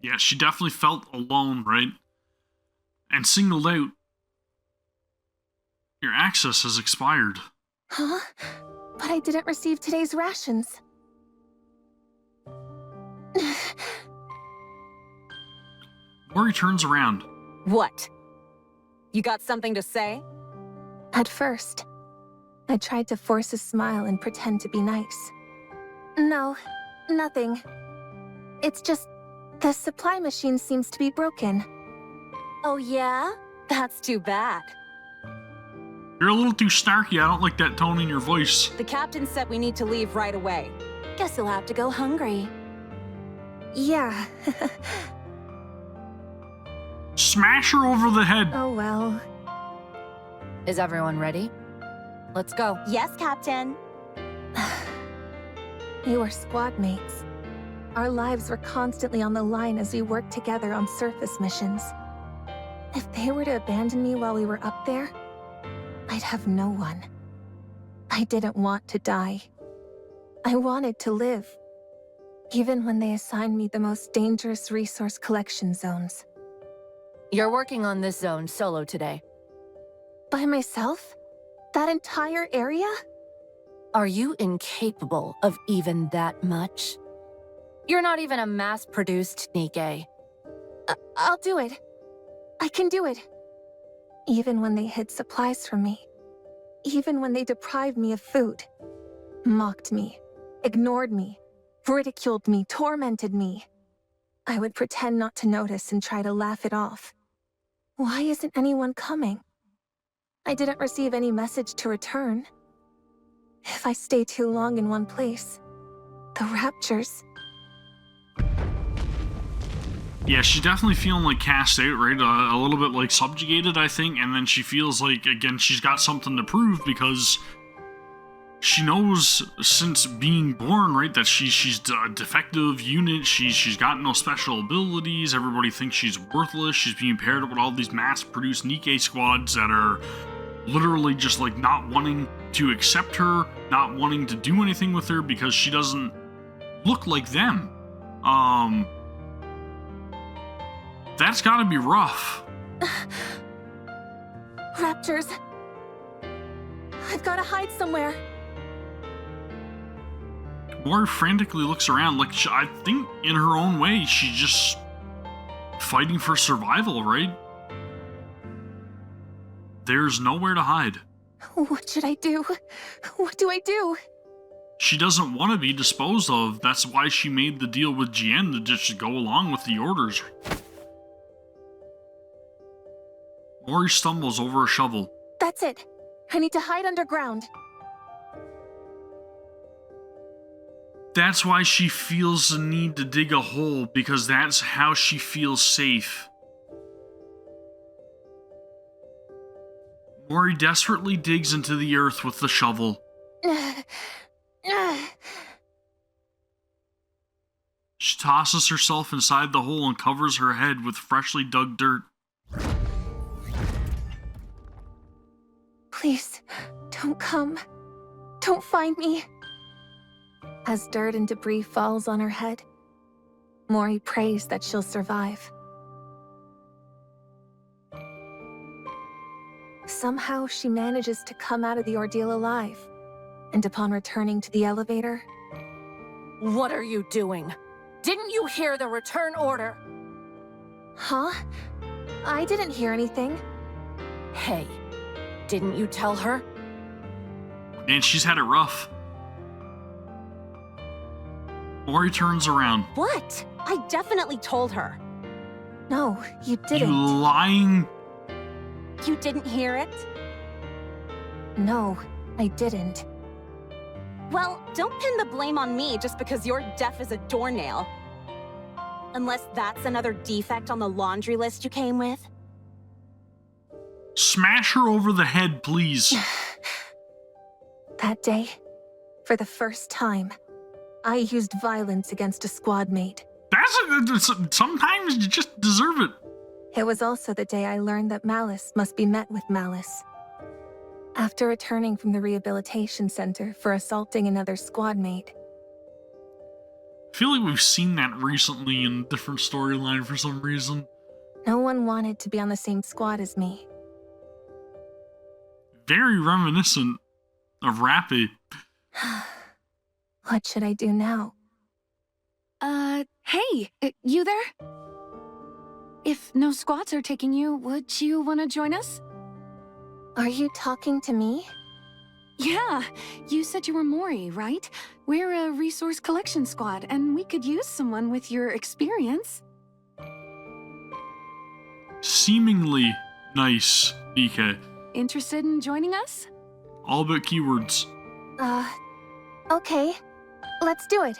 Yeah, she definitely felt alone, right? And singled out. Your access has expired. Huh? But I didn't receive today's rations. Mori turns around. What? You got something to say? At first, I tried to force a smile and pretend to be nice. No, nothing. It's just, the supply machine seems to be broken. Oh yeah? That's too bad. You're a little too snarky. I don't like that tone in your voice. The captain said we need to leave right away. Guess you'll have to go hungry. Yeah. Smash her over the head. Oh well. Is everyone ready? Let's go. Yes, Captain. We were squad mates. Our lives were constantly on the line as we worked together on surface missions. If they were to abandon me while we were up there, I'd have no one. I didn't want to die. I wanted to live. Even when they assigned me the most dangerous resource collection zones. You're working on this zone solo today. By myself? That entire area? Are you incapable of even that much? You're not even a mass-produced NIKKE. I'll do it. I can do it. Even when they hid supplies from me. Even when they deprived me of food. Mocked me. Ignored me. Ridiculed me. Tormented me. I would pretend not to notice and try to laugh it off. Why isn't anyone coming? I didn't receive any message to return. If I stay too long in one place, the raptures... Yeah, she's definitely feeling like cast out, right? A little bit like subjugated, I think. And then she feels like, again, she's got something to prove because she knows since being born, right, that she's a defective unit. She's got no special abilities. Everybody thinks she's worthless. She's being paired up with all these mass-produced NIKKE squads that are literally just like not wanting to accept her, not wanting to do anything with her because she doesn't look like them. That's gotta be rough. Raptors. I've got to hide somewhere. Mori frantically looks around like I think in her own way she's just fighting for survival, right? There's nowhere to hide. What should I do? What do I do? She doesn't want to be disposed of. That's why she made the deal with Jien to just go along with the orders. Mori stumbles over a shovel. That's it. I need to hide underground. That's why she feels the need to dig a hole, because that's how she feels safe. Mori desperately digs into the earth with the shovel. She tosses herself inside the hole and covers her head with freshly dug dirt. Please, don't come. Don't find me. As dirt and debris falls on her head, Mori prays that she'll survive. Somehow she manages to come out of the ordeal alive, and upon returning to the elevator... What are you doing? Didn't you hear the return order? Huh? I didn't hear anything. Hey, didn't you tell her? And she's had it rough. Mori turns around. What? I definitely told her. No, you You didn't. lying... You didn't hear it? No, I didn't. Well, don't pin the blame on me just because you're deaf as a doornail. Unless that's another defect on the laundry list you came with. Smash her over the head, please. That day, for the first time, I used violence against a squad mate. Sometimes you just deserve it. It was also the day I learned that malice must be met with malice. After returning from the rehabilitation center for assaulting another squad mate. I feel like we've seen that recently in a different storyline for some reason. No one wanted to be on the same squad as me. Very reminiscent of Rappy. What should I do now? Hey, you there? If no squads are taking you, would you want to join us? Are you talking to me? Yeah, you said you were Mori, right? We're a resource collection squad, and we could use someone with your experience. Seemingly nice, BK. Interested in joining us? All about keywords. Okay. Let's do it.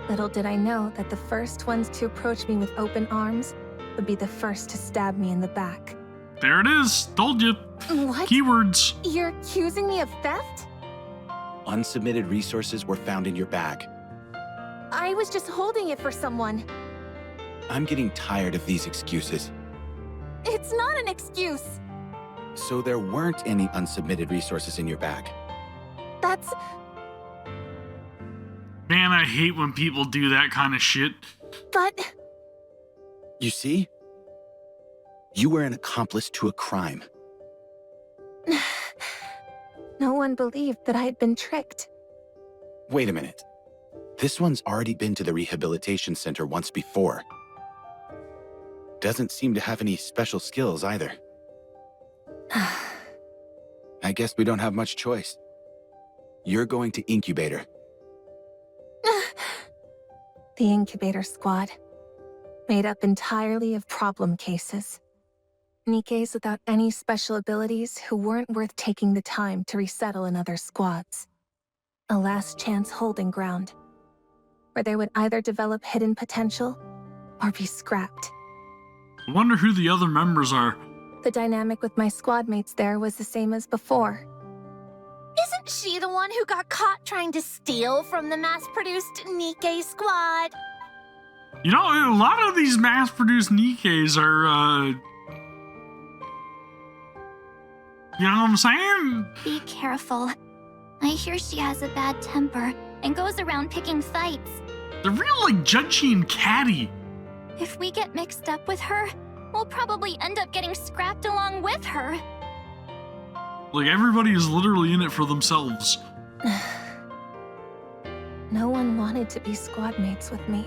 Little did I know that the first ones to approach me with open arms would be the first to stab me in the back. There it is. Told you. What? Keywords. You're accusing me of theft? Unsubmitted resources were found in your bag. I was just holding it for someone. I'm getting tired of these excuses. It's not an excuse. So there weren't any unsubmitted resources in your bag. That's... Man, I hate when people do that kind of shit. But... You see? You were an accomplice to a crime. No one believed that I had been tricked. Wait a minute. This one's already been to the rehabilitation center once before. Doesn't seem to have any special skills either. I guess we don't have much choice. You're going to Incubator. The Incubator Squad. Made up entirely of problem cases. Nikkes without any special abilities who weren't worth taking the time to resettle in other squads. A last chance holding ground, where they would either develop hidden potential or be scrapped. I wonder who the other members are. The dynamic with my squad mates there was the same as before. Isn't she the one who got caught trying to steal from the mass-produced NIKKE squad? You know, a lot of these mass-produced Nikkes are, you know what I'm saying? Be careful. I hear she has a bad temper and goes around picking fights. They're real, like, judgy and catty. If we get mixed up with her, we'll probably end up getting scrapped along with her. Like, everybody is literally in it for themselves. No one wanted to be squad mates with me.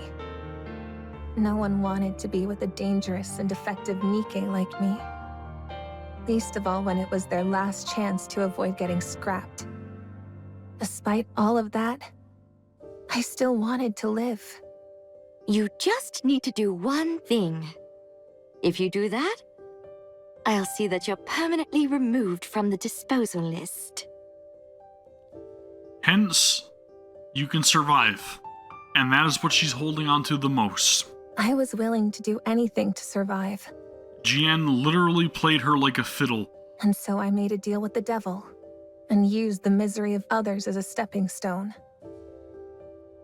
No one wanted to be with a dangerous and defective NIKKE like me. Least of all when it was their last chance to avoid getting scrapped. Despite all of that, I still wanted to live. You just need to do one thing. If you do that, I'll see that you're permanently removed from the disposal list. Hence, you can survive. And that is what she's holding on to the most. I was willing to do anything to survive. Jian literally played her like a fiddle. And so I made a deal with the devil and used the misery of others as a stepping stone.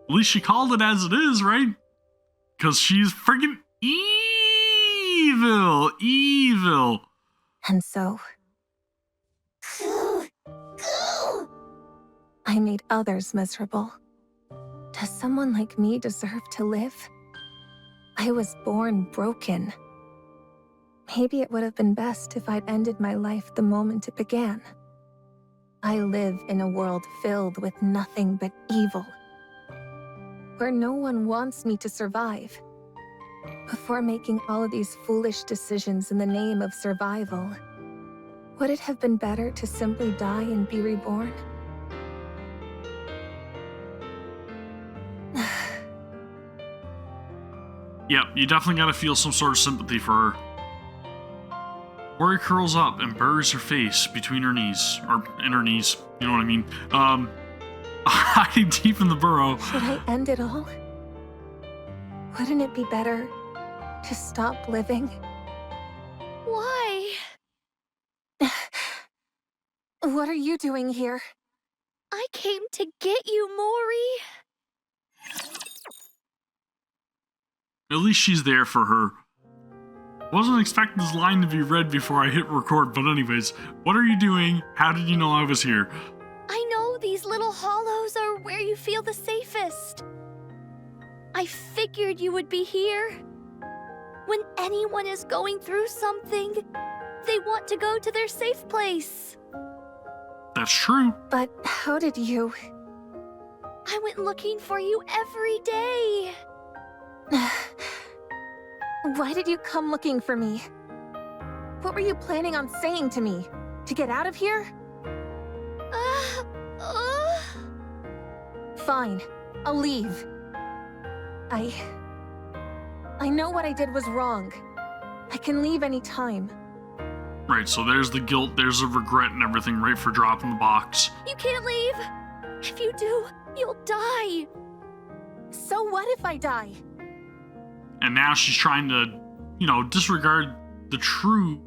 At least she called it as it is, right? Because she's friggin' evil. Evil. And so... I made others miserable. Does someone like me deserve to live? I was born broken. Maybe it would have been best if I'd ended my life the moment it began. I live in a world filled with nothing but evil, where no one wants me to survive. Before making all of these foolish decisions in the name of survival, would it have been better to simply die and be reborn? Yep, you definitely gotta feel some sort of sympathy for her. Mori curls up and buries her face between her knees, or in her knees, you know what I mean. Hiding deep in the burrow. Should I end it all? Wouldn't it be better to stop living? Why? What are you doing here? I came to get you, Mori. At least she's there for her. Wasn't expecting this line to be read before I hit record, but anyways, what are you doing? How did you know I was here? I know these little hollows are where you feel the safest. I figured you would be here. When anyone is going through something, they want to go to their safe place. That's true. But how did you... I went looking for you every day. Why did you come looking for me? What were you planning on saying to me? To get out of here? Fine, I'll leave. I know what I did was wrong. I can leave any time. Right, so there's the guilt, there's the regret and everything, right, for dropping the box. You can't leave. If you do, you'll die. So what if I die? And now she's trying to, you know, disregard the true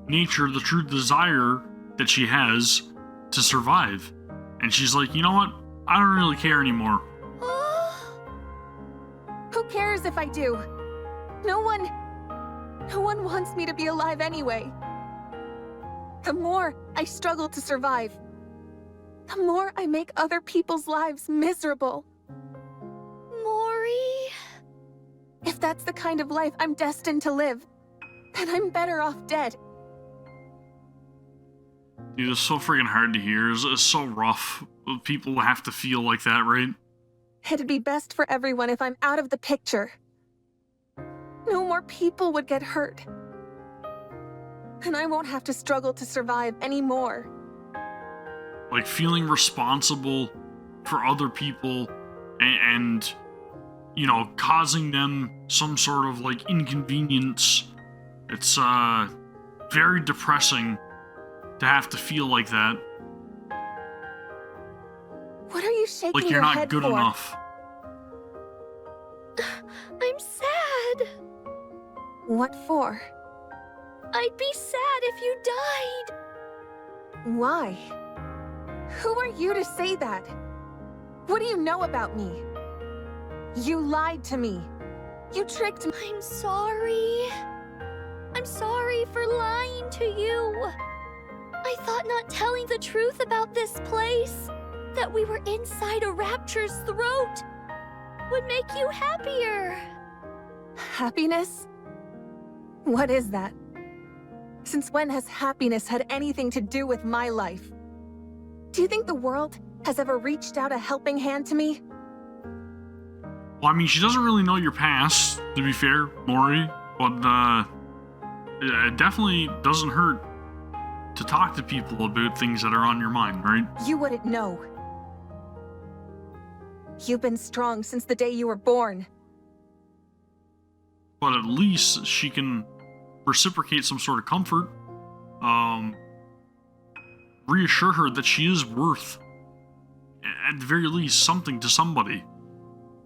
nature, the true desire that she has to survive. And she's like, you know what? I don't really care anymore. Who cares if I do? No one wants me to be alive anyway. The more I struggle to survive, the more I make other people's lives miserable. Mori. If that's the kind of life I'm destined to live, then I'm better off dead. Dude, it's so freaking hard to hear. It's so rough. People have to feel like that, right? It'd be best for everyone if I'm out of the picture. No more people would get hurt. And I won't have to struggle to survive anymore. Like, feeling responsible for other people and you know, causing them some sort of, like, inconvenience. It's, very depressing to have to feel like that. What are you shaking like you're your not head good for? enough. I'm sad. What for? I'd be sad if you died. Why? Who are you to say that? What do you know about me? You lied to me. You tricked me. I'm sorry. I'm sorry for lying to you. I thought not telling the truth about this place that we were inside a rapture's throat would make you happier. Happiness? What is that? Since when has happiness had anything to do with my life? Do you think the world has ever reached out a helping hand to me? Well, I mean, she doesn't really know your past, to be fair, Mori, but it definitely doesn't hurt to talk to people about things that are on your mind, right? You wouldn't know. You've been strong since the day you were born. But at least she can reciprocate some sort of comfort. Reassure her that she is worth, at the very least, something to somebody.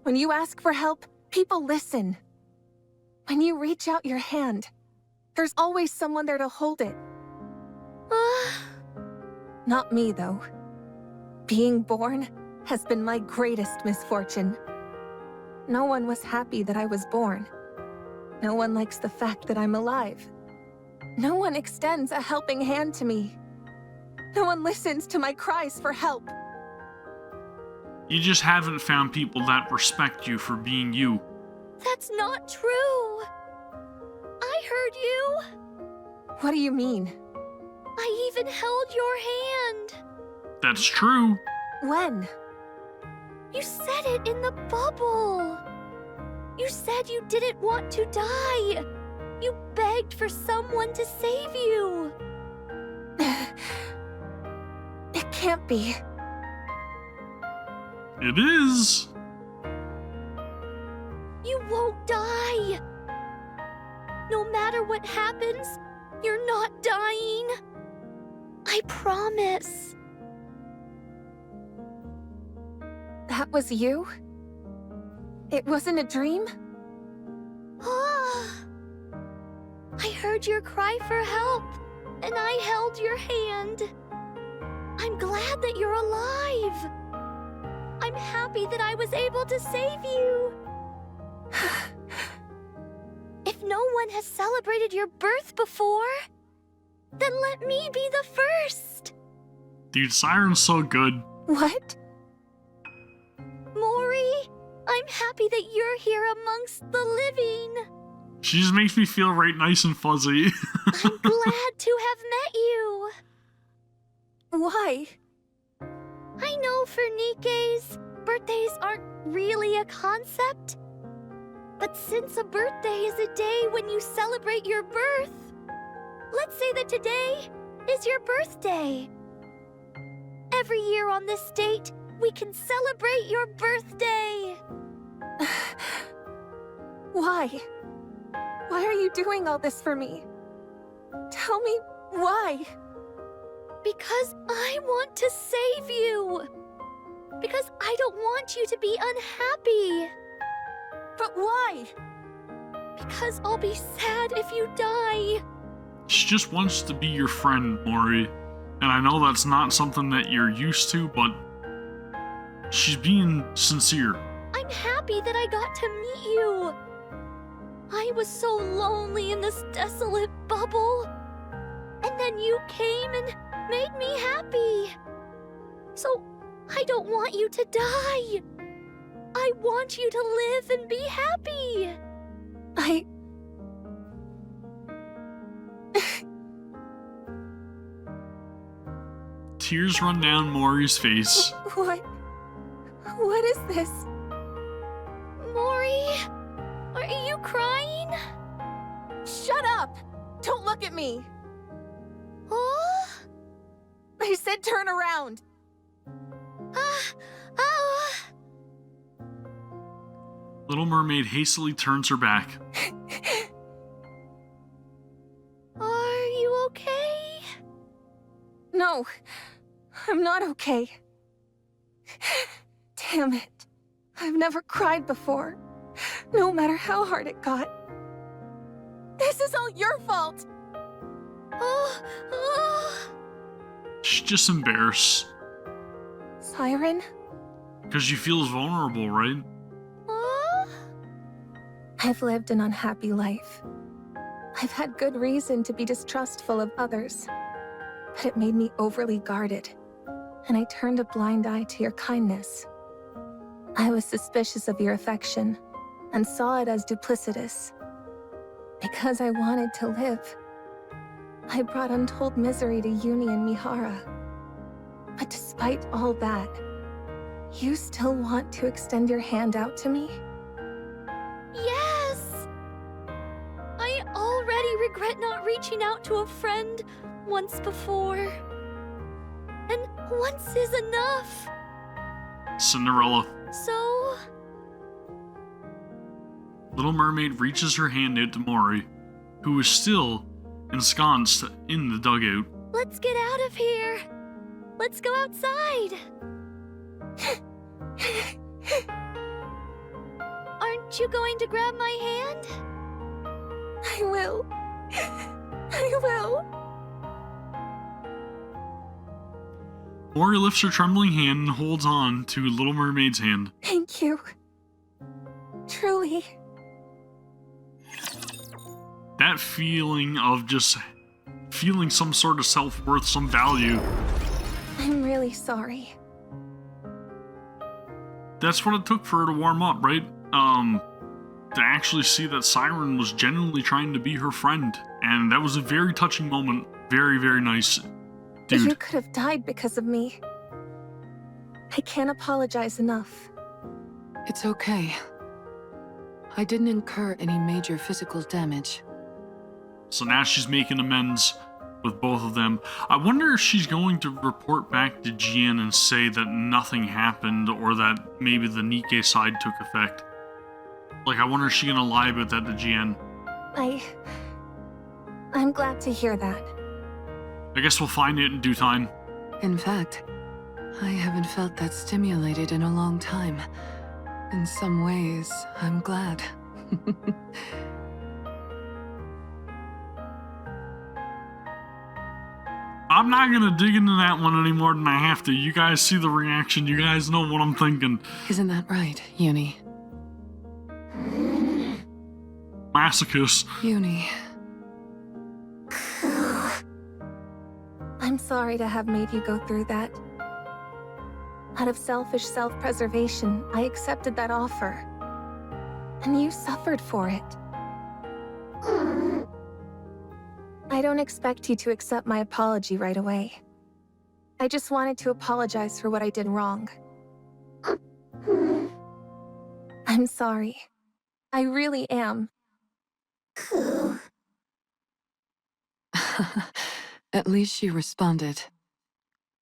When you ask for help, people listen. When you reach out your hand, there's always someone there to hold it. Not me, though. Being born has been my greatest misfortune. No one was happy that I was born. No one likes the fact that I'm alive. No one extends a helping hand to me. No one listens to my cries for help. You just haven't found people that respect you for being you. That's not true. I heard you. What do you mean? I even held your hand. That's true. When? You said it in the bubble. You said you didn't want to die. You begged for someone to save you. It can't be. It is. You won't die. No matter what happens, you're not dying. I promise. That was you? It wasn't a dream? I heard your cry for help, and I held your hand. I'm glad that you're alive. I'm happy that I was able to save you. If no one has celebrated your birth before, then let me be the first. Dude, Siren's so good. What? Mori, I'm happy that you're here amongst the living. She just makes me feel right nice and fuzzy. I'm glad to have met you. Why? I know for Nikke's, birthdays aren't really a concept. But since a birthday is a day when you celebrate your birth, let's say that today is your birthday. Every year on this date, we can celebrate your birthday. Why? Why are you doing all this for me? Tell me why. Because I want to save you. Because I don't want you to be unhappy. But why? Because I'll be sad if you die. She just wants to be your friend, Mori. And I know that's not something that you're used to, but she's being sincere. I'm happy that I got to meet you. I was so lonely in this desolate bubble. And then you came and made me happy. So I don't want you to die. I want you to live and be happy. Tears run down Mori's face. What is this? Mori, are you crying? Shut up! Don't look at me! Oh? I said turn around! Little Mermaid hastily turns her back. Are you okay? No, I'm not okay. Damn it. I've never cried before, no matter how hard it got. This is all your fault! She's just embarrassed. Siren? Because she feels vulnerable, right? I've lived an unhappy life. I've had good reason to be distrustful of others, but it made me overly guarded. and I turned a blind eye to your kindness. I was suspicious of your affection, and saw it as duplicitous. Because I wanted to live, I brought untold misery to Uni and Mihara. But despite all that, you still want to extend your hand out to me? Yes! I already regret not reaching out to a friend once before. And once is enough. Cinderella. So... Little Mermaid reaches her hand out to Mori, who is still ensconced in the dugout. let's get out of here. Let's go outside. Aren't you going to grab my hand? I will. I will. Mori lifts her trembling hand and holds on to Little Mermaid's hand. Thank you. Truly. That feeling of just feeling some sort of self-worth, some value. I'm really sorry. That's what it took for her to warm up, right? To actually see that Siren was genuinely trying to be her friend. And that was a very touching moment. Very, very nice. Dude. You could have died because of me. I can't apologize enough. It's okay. I didn't incur any major physical damage. So now she's making amends with both of them. I wonder if she's going to report back to Jian and say that nothing happened, or that maybe the NIKKE side took effect. Like, I wonder if she's gonna lie about that to Jian. I'm glad to hear that. I guess we'll find it in due time. In fact, I haven't felt that stimulated in a long time. In some ways, I'm glad. I'm not gonna dig into that one any more than I have to. You guys see the reaction. You guys know what I'm thinking. Isn't that right, Uni? Masochist. Uni. I'm sorry to have made you go through that. Out of selfish self-preservation, I accepted that offer. And you suffered for it. I don't expect you to accept my apology right away. I just wanted to apologize for what I did wrong. I'm sorry. I really am. At least she responded.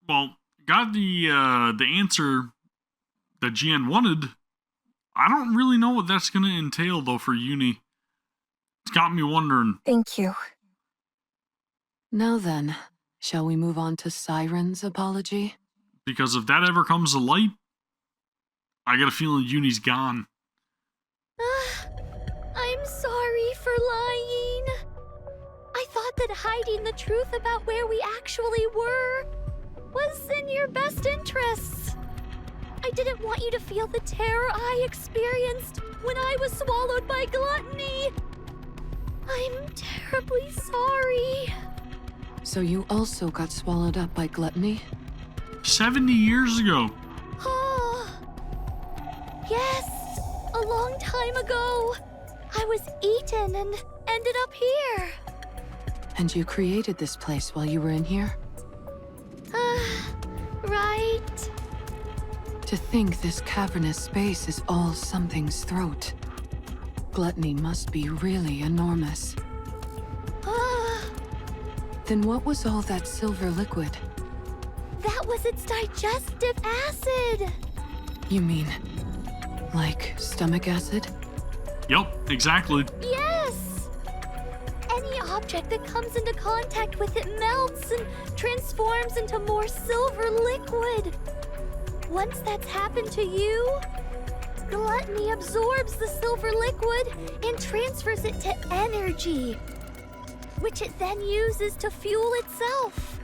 Well, got the answer that Jian wanted. I don't really know what that's gonna entail though for Uni. It's got me wondering. Thank you. Now then, shall we move on to Siren's apology? Because if that ever comes to light, I got a feeling Uni's gone. I'm sorry for lying. I thought that hiding the truth about where we actually were was in your best interests. I didn't want you to feel the terror I experienced when I was swallowed by gluttony. I'm terribly sorry. So you also got swallowed up by gluttony? 70 years ago. Oh, yes, a long time ago. I was eaten and ended up here. And you created this place while you were in here? Right. To think this cavernous space is all something's throat. Gluttony must be really enormous. Then what was all that silver liquid? That was its digestive acid. You mean, like stomach acid? Yup, exactly. Yes. Any object that comes into contact with it melts and transforms into more silver liquid. Once that's happened to you, gluttony absorbs the silver liquid and transfers it to energy, which it then uses to fuel itself.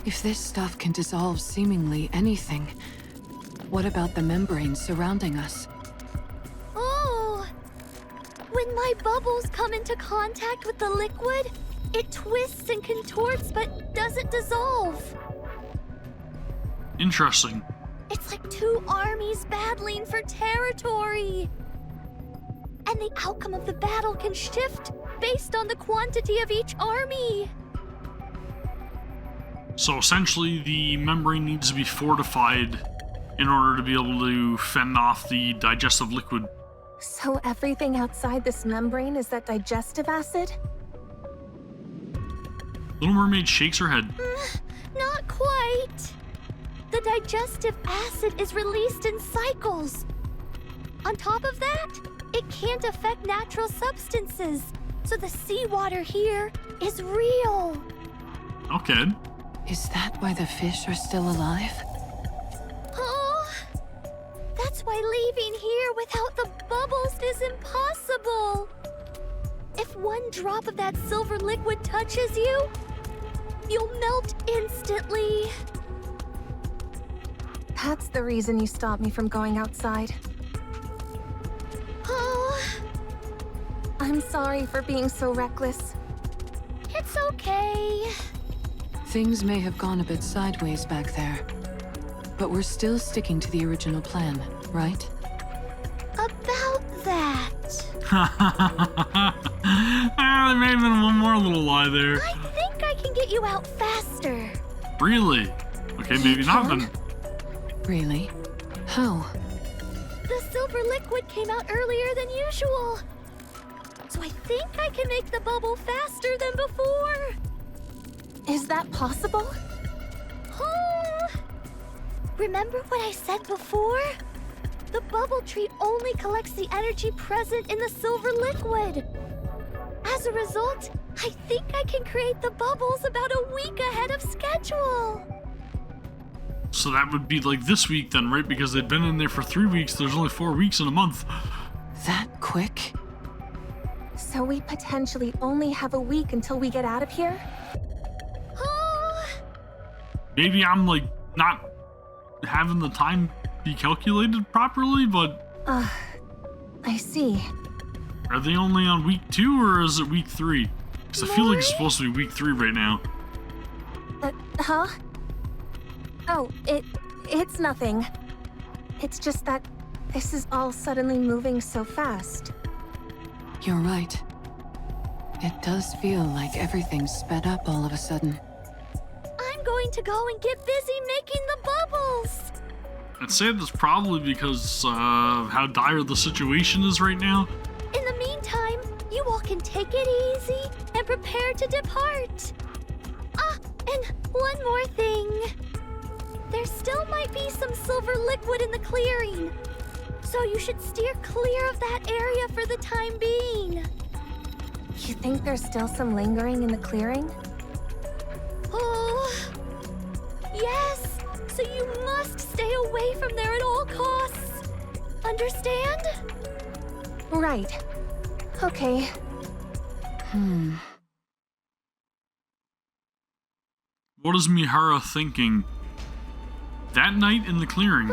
If this stuff can dissolve seemingly anything, what about the membranes surrounding us? Oh! When my bubbles come into contact with the liquid, it twists and contorts but doesn't dissolve. Interesting. It's like two armies battling for territory. And the outcome of the battle can shift based on the quantity of each army. So essentially, the membrane needs to be fortified in order to be able to fend off the digestive liquid. So everything outside this membrane is that digestive acid? Little Mermaid shakes her head. Not quite. The digestive acid is released in cycles. On top of that, it can't affect natural substances, so the seawater here is real. Okay. Is that why the fish are still alive? Oh, that's why leaving here without the bubbles is impossible. If one drop of that silver liquid touches you, you'll melt instantly. That's the reason you stopped me from going outside. Oh, I'm sorry for being so reckless. it's okay. Things may have gone a bit sideways back there, but we're still sticking to the original plan, right? About that. There may have been one more little lie there. I think I can get you out faster. Really? Okay, maybe not then. Really? How? The silver liquid came out earlier than usual. So I think I can make the bubble faster than before. Is that possible? Oh! Remember what I said before? The bubble tree only collects the energy present in the silver liquid. As a result, I think I can create the bubbles about a week ahead of schedule. So that would be like this week then, right? Because they'd been in there for 3 weeks. There's only 4 weeks in a month. That quick? So we potentially only have a week until we get out of here? Oh! Maybe I'm like not having the time be calculated properly, but I see. are they only on week 2 or is it week 3? Because I feel like it's supposed to be week 3 right now. Huh? Oh, it's nothing. It's just that this is all suddenly moving so fast. You're right. It does feel like everything's sped up all of a sudden. I'm going to go and get busy making the bubbles. I'd say that's probably because how dire the situation is right now. In the meantime, you all can take it easy and prepare to depart. Ah, and one more thing. There still might be some silver liquid in the clearing, so you should steer clear of that area for the time being. You think there's still some lingering in the clearing? Oh, yes, so you must stay away from there at all costs. Understand? Right. Okay. What is Mihara thinking? That night in the clearing,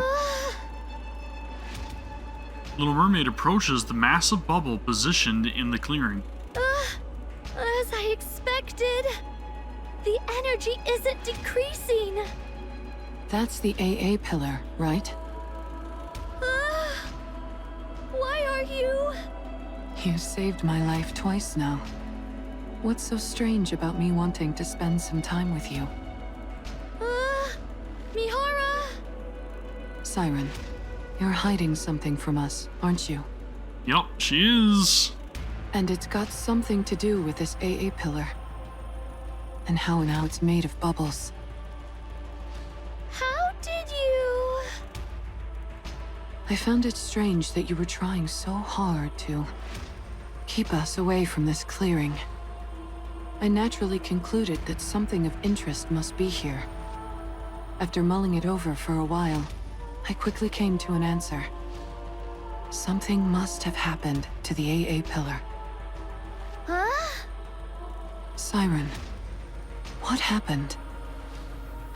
Little Mermaid approaches the massive bubble positioned in the clearing. As I expected, the energy isn't decreasing. That's the AA pillar, right? Why are you? You saved my life twice now. What's so strange about me wanting to spend some time with you? Mihara? Siren, you're hiding something from us, aren't you? Yup, she is. And it's got something to do with this AA pillar. And how now it's made of bubbles. How did you? I found it strange that you were trying so hard to keep us away from this clearing. I naturally concluded that something of interest must be here. After mulling it over for a while, I quickly came to an answer. Something must have happened to the AA pillar. Huh? Siren, what happened?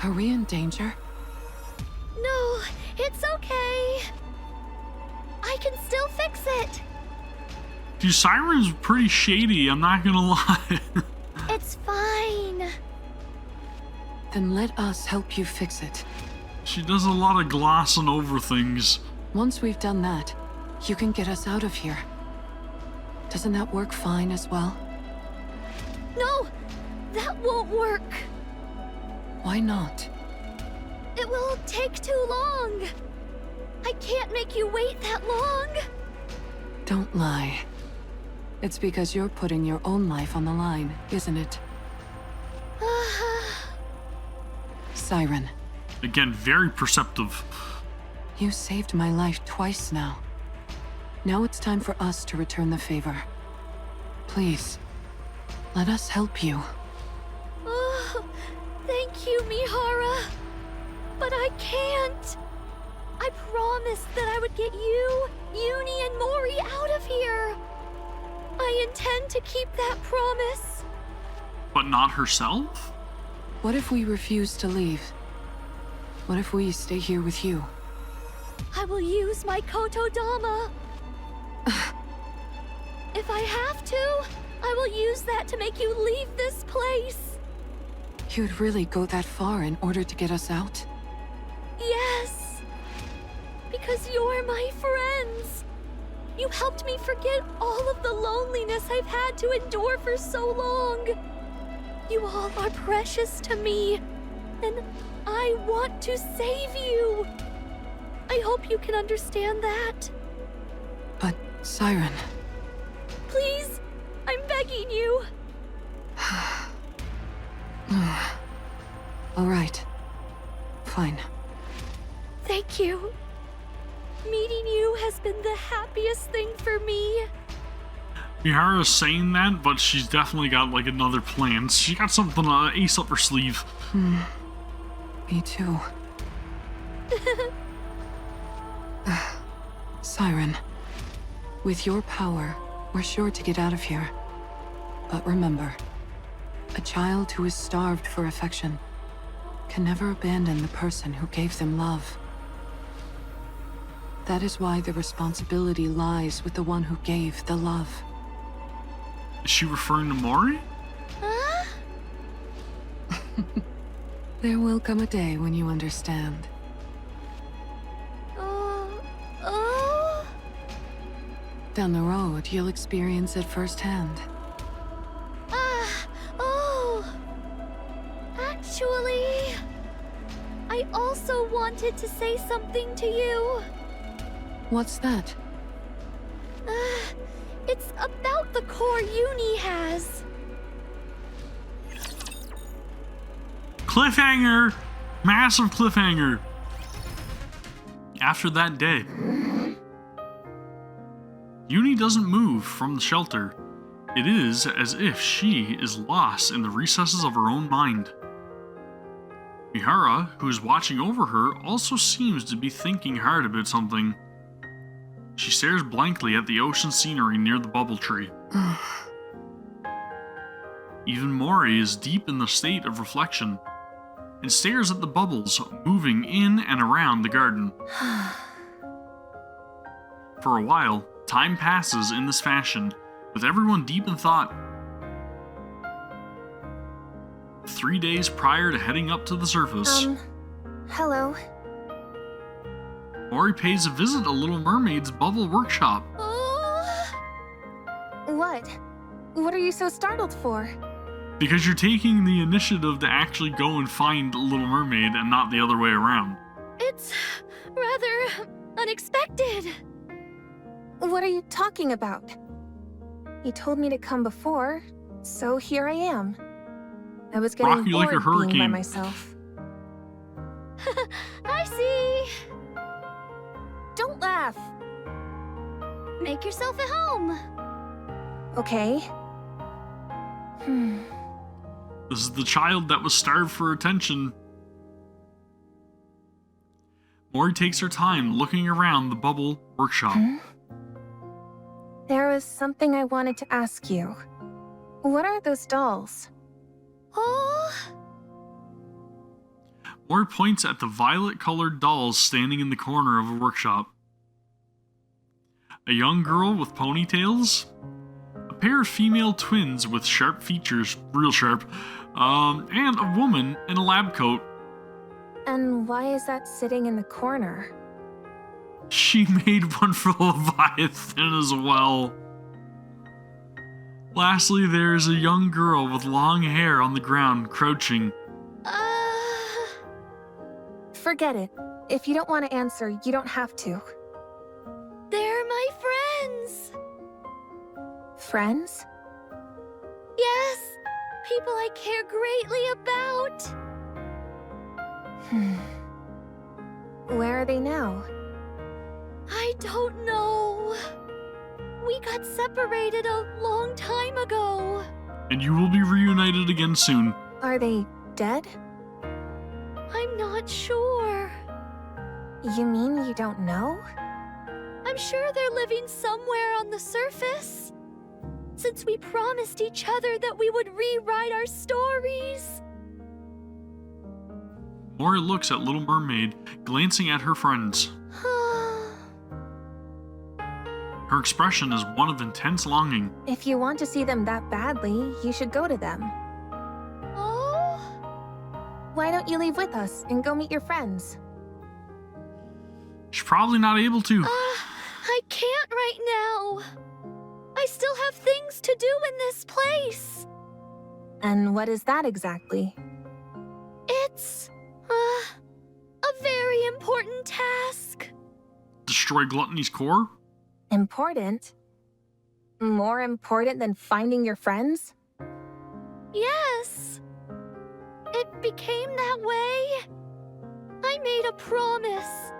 Are we in danger? No, it's okay. I can still fix it. Dude, Siren's pretty shady, I'm not gonna lie. It's fine. Then let us help you fix it. She does a lot of glossing over things. Once we've done that, you can get us out of here. Doesn't that work fine as well? No! That won't work! Why not? It will take too long! I can't make you wait that long! Don't lie. It's because you're putting your own life on the line, isn't it? Siren. Again, very perceptive. You saved my life twice now. Now it's time for us to return the favor. Please, let us help you. Oh, thank you, Mihara. But I can't. I promised that I would get you, Uni, and Mori out of here. I intend to keep that promise. But not herself? What if we refuse to leave? What if we stay here with you? I will use my Kotodama. If I have to, I will use that to make you leave this place. You'd really go that far in order to get us out? Yes. Because you're my friends. You helped me forget all of the loneliness I've had to endure for so long. You all are precious to me, and I want to save you. I hope you can understand that. But, Siren... Please, I'm begging you. All right. Fine. Thank you. Meeting you has been the happiest thing for me. Mihara's saying that, but she's definitely got like another plan. She got something ace up her sleeve. Me too. Siren, with your power, we're sure to get out of here. But remember, a child who is starved for affection can never abandon the person who gave them love. That is why the responsibility lies with the one who gave the love. Is she referring to Mori? Huh? There will come a day when you understand. Oh? Down the road, you'll experience it firsthand. Oh. Actually, I also wanted to say something to you. What's that? It's about the core Uni has. Cliffhanger! Massive cliffhanger! After that day, Uni doesn't move from the shelter. It is as if she is lost in the recesses of her own mind. Mihara, who is watching over her, also seems to be thinking hard about something. She stares blankly at the ocean scenery near the bubble tree. Even Mori is deep in the state of reflection and stares at the bubbles moving in and around the garden. For a while, time passes in this fashion, with everyone deep in thought. 3 days prior to heading up to the surface, Hello. Mori pays a visit to Little Mermaid's bubble workshop. Oh. What? What are you so startled for? Because you're taking the initiative to actually go and find Little Mermaid and not the other way around. It's rather unexpected. What are you talking about? You told me to come before, so here I am. I was getting Rock you bored like a being by hurricane. myself. I see. Don't laugh. Make yourself at home. Okay. This is the child that was starved for attention. Mori takes her time looking around the bubble workshop. There was something I wanted to ask you. What are those dolls? Oh. Mori points at the violet-colored dolls standing in the corner of a workshop. A young girl with ponytails, a pair of female twins with sharp features, real sharp, and a woman in a lab coat. And why is that sitting in the corner? She made one for Leviathan as well. Lastly, there is a young girl with long hair on the ground, crouching. Forget it. If you don't want to answer, you don't have to. They're my friends. Friends? Yes, people I care greatly about. Where are they now? I don't know. We got separated a long time ago. And you will be reunited again soon. Are they dead? I'm not sure. You mean you don't know? I'm sure they're living somewhere on the surface. Since we promised each other that we would rewrite our stories. Mori looks at Little Mermaid, glancing at her friends. Her expression is one of intense longing. If you want to see them that badly, you should go to them. Oh? Why don't you leave with us and go meet your friends? She's probably not able to. I can't right now. I still have things to do in this place. And what is that exactly? It's a very important task. Destroy Gluttony's core? Important? More important than finding your friends? Yes. It became that way. I made a promise.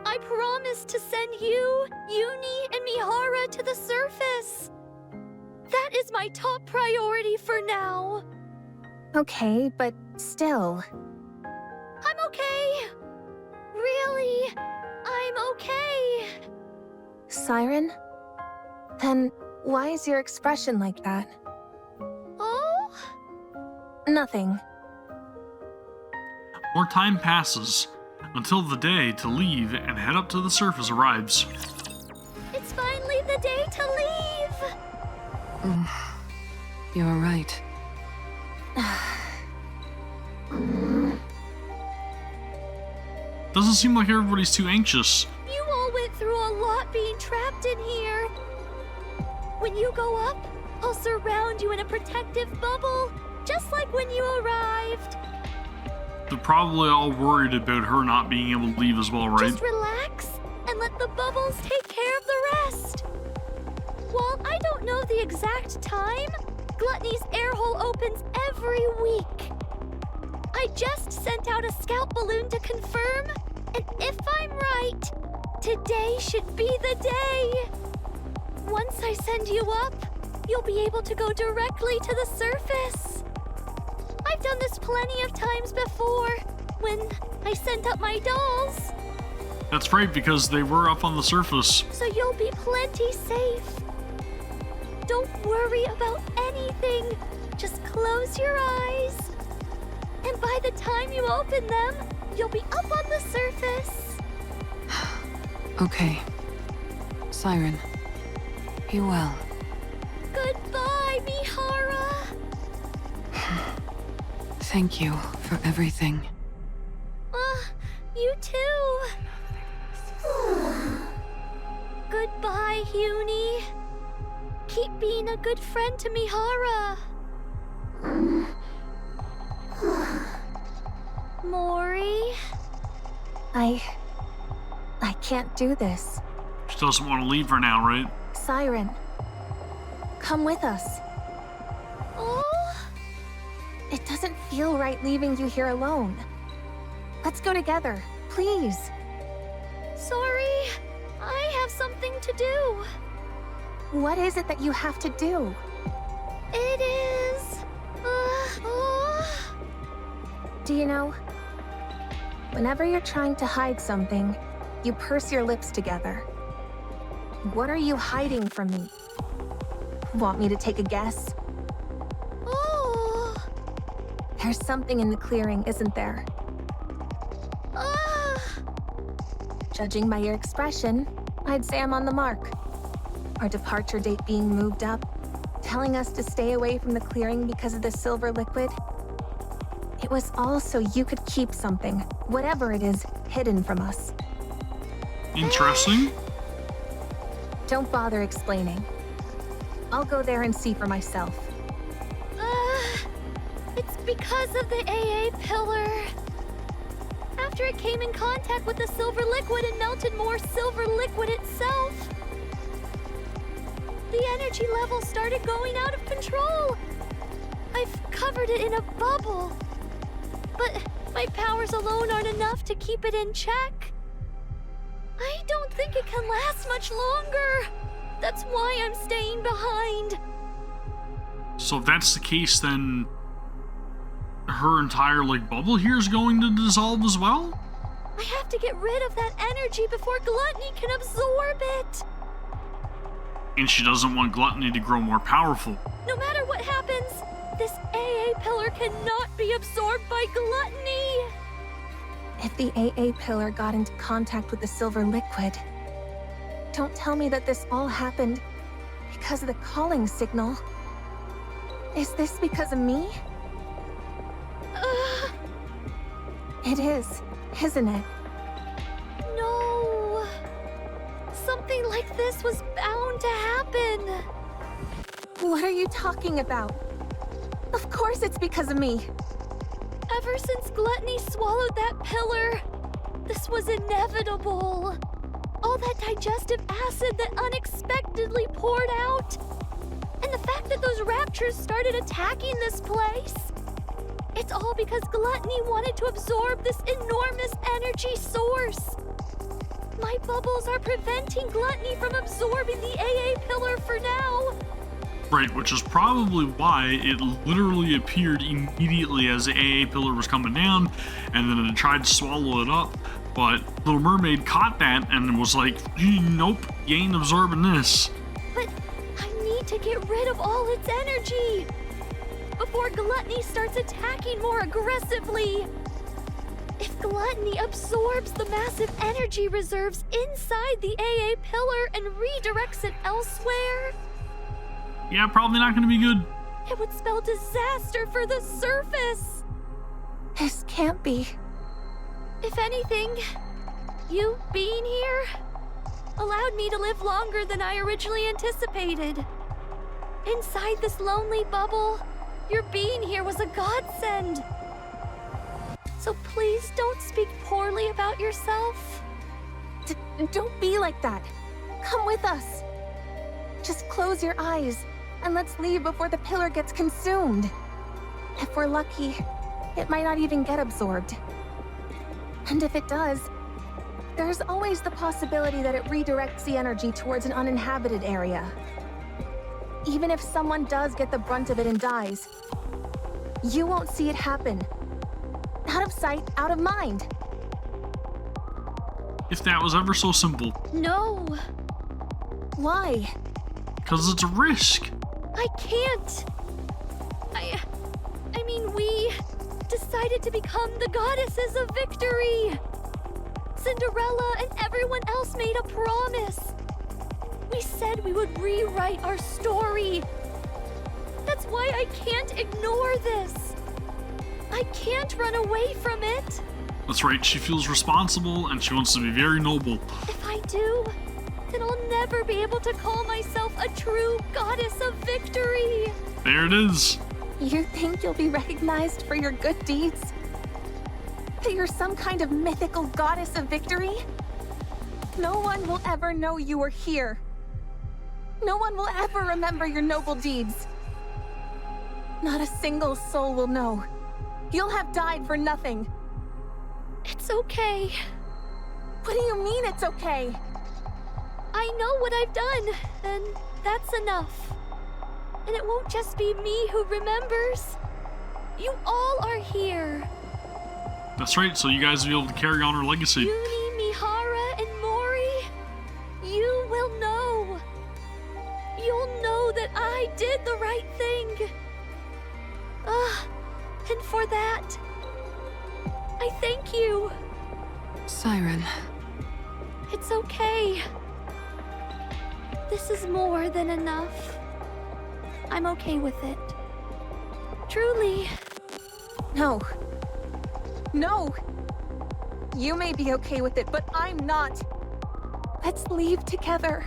I promised to send you, Uni, and Mihara to the surface. That is my top priority for now. Okay, but still. I'm okay. Really, I'm okay. Siren? Then why is your expression like that? Oh? Nothing. More time passes, until the day to leave and head up to the surface arrives. It's finally the day to leave. You're right. Doesn't seem like everybody's too anxious. You all went through a lot being trapped in here. When you go up, I'll surround you in a protective bubble, just like when you arrived. They're probably all worried about her not being able to leave as well, right? Just relax and let the bubbles take care of the rest. While I don't know the exact time, Gluttony's air hole opens every week. I just sent out a scout balloon to confirm, and if I'm right, today should be the day. Once I send you up, you'll be able to go directly to the surface. I've done this plenty of times before, when I sent up my dolls. That's right, because they were up on the surface. So you'll be plenty safe. Don't worry about anything. Just close your eyes. And by the time you open them, you'll be up on the surface. Okay. Siren, be well. Goodbye, Mihara. Thank you for everything. You too. Goodbye, Uni. Keep being a good friend to Mihara. Mori? I can't do this. She doesn't want to leave for now, right? Siren, come with us. Oh? It doesn't feel right leaving you here alone. Let's go together, please. Sorry, I have something to do. What is it that you have to do? It is... Do you know? Whenever you're trying to hide something, you purse your lips together. What are you hiding from me? Want me to take a guess? Oh. There's something in the clearing, isn't there? Judging by your expression, I'd say I'm on the mark. Our departure date being moved up, telling us to stay away from the clearing because of the silver liquid. It was all so you could keep something, whatever it is, hidden from us. Interesting. Don't bother explaining. I'll go there and see for myself. It's because of the AA pillar. After it came in contact with the silver liquid and melted more silver liquid itself, the energy level started going out of control. I've covered it in a bubble, but my powers alone aren't enough to keep it in check. I don't think it can last much longer. That's why I'm staying behind. So if that's the case, then her entire bubble here is going to dissolve as well? I have to get rid of that energy before Gluttony can absorb it. And she doesn't want Gluttony to grow more powerful. No matter what happens, this AA pillar cannot be absorbed by Gluttony. If the AA pillar got into contact with the silver liquid, don't tell me that this all happened because of the calling signal. Is this because of me? It is, isn't it? No. Something like this was bound to happen. What are you talking about? Of course it's because of me. Ever since Gluttony swallowed that pillar, this was inevitable. All that digestive acid that unexpectedly poured out. And the fact that those raptures started attacking this place. It's all because Gluttony wanted to absorb this enormous energy source. My bubbles are preventing Gluttony from absorbing the AA pillar for now. Right, which is probably why it literally appeared immediately as the AA pillar was coming down, and then it tried to swallow it up, but Little Mermaid caught that and was like, nope, you ain't absorbing this. But I need to get rid of all its energy before Gluttony starts attacking more aggressively. If Gluttony absorbs the massive energy reserves inside the AA pillar and redirects it elsewhere, Yeah, probably not going to be good. it would spell disaster for the surface. This can't be. If anything, you being here allowed me to live longer than I originally anticipated. Inside this lonely bubble, your being here was a godsend. So please don't speak poorly about yourself. Don't be like that. Come with us. Just close your eyes and let's leave before the pillar gets consumed. If we're lucky, it might not even get absorbed. And if it does, there's always the possibility that it redirects the energy towards an uninhabited area. Even if someone does get the brunt of it and dies, you won't see it happen. Out of sight, out of mind. If that was ever so simple. No, Why? Because it's a risk. I can't. I mean, we decided to become the goddesses of victory. Cinderella and everyone else made a promise. We said we would rewrite our story. That's why I can't ignore this. I can't run away from it. That's right, she feels responsible and she wants to be very noble. If I do, then I'll never be able to call myself a true goddess of victory. There it is. You think you'll be recognized for your good deeds? That you're some kind of mythical goddess of victory? No one will ever know you were here. No one will ever remember your noble deeds. Not a single soul will know. You'll have died for nothing. It's okay. What do you mean it's okay? I know what I've done, and that's enough. And it won't just be me who remembers. You all are here. That's right, so you guys will be able to carry on her legacy. Uni, Mihara, and Mori, you will know. You'll know that I did the right thing. And for that, I thank you. Siren. It's okay. This is more than enough. I'm okay with it. Truly. No. No! You may be okay with it, but I'm not. Let's leave together.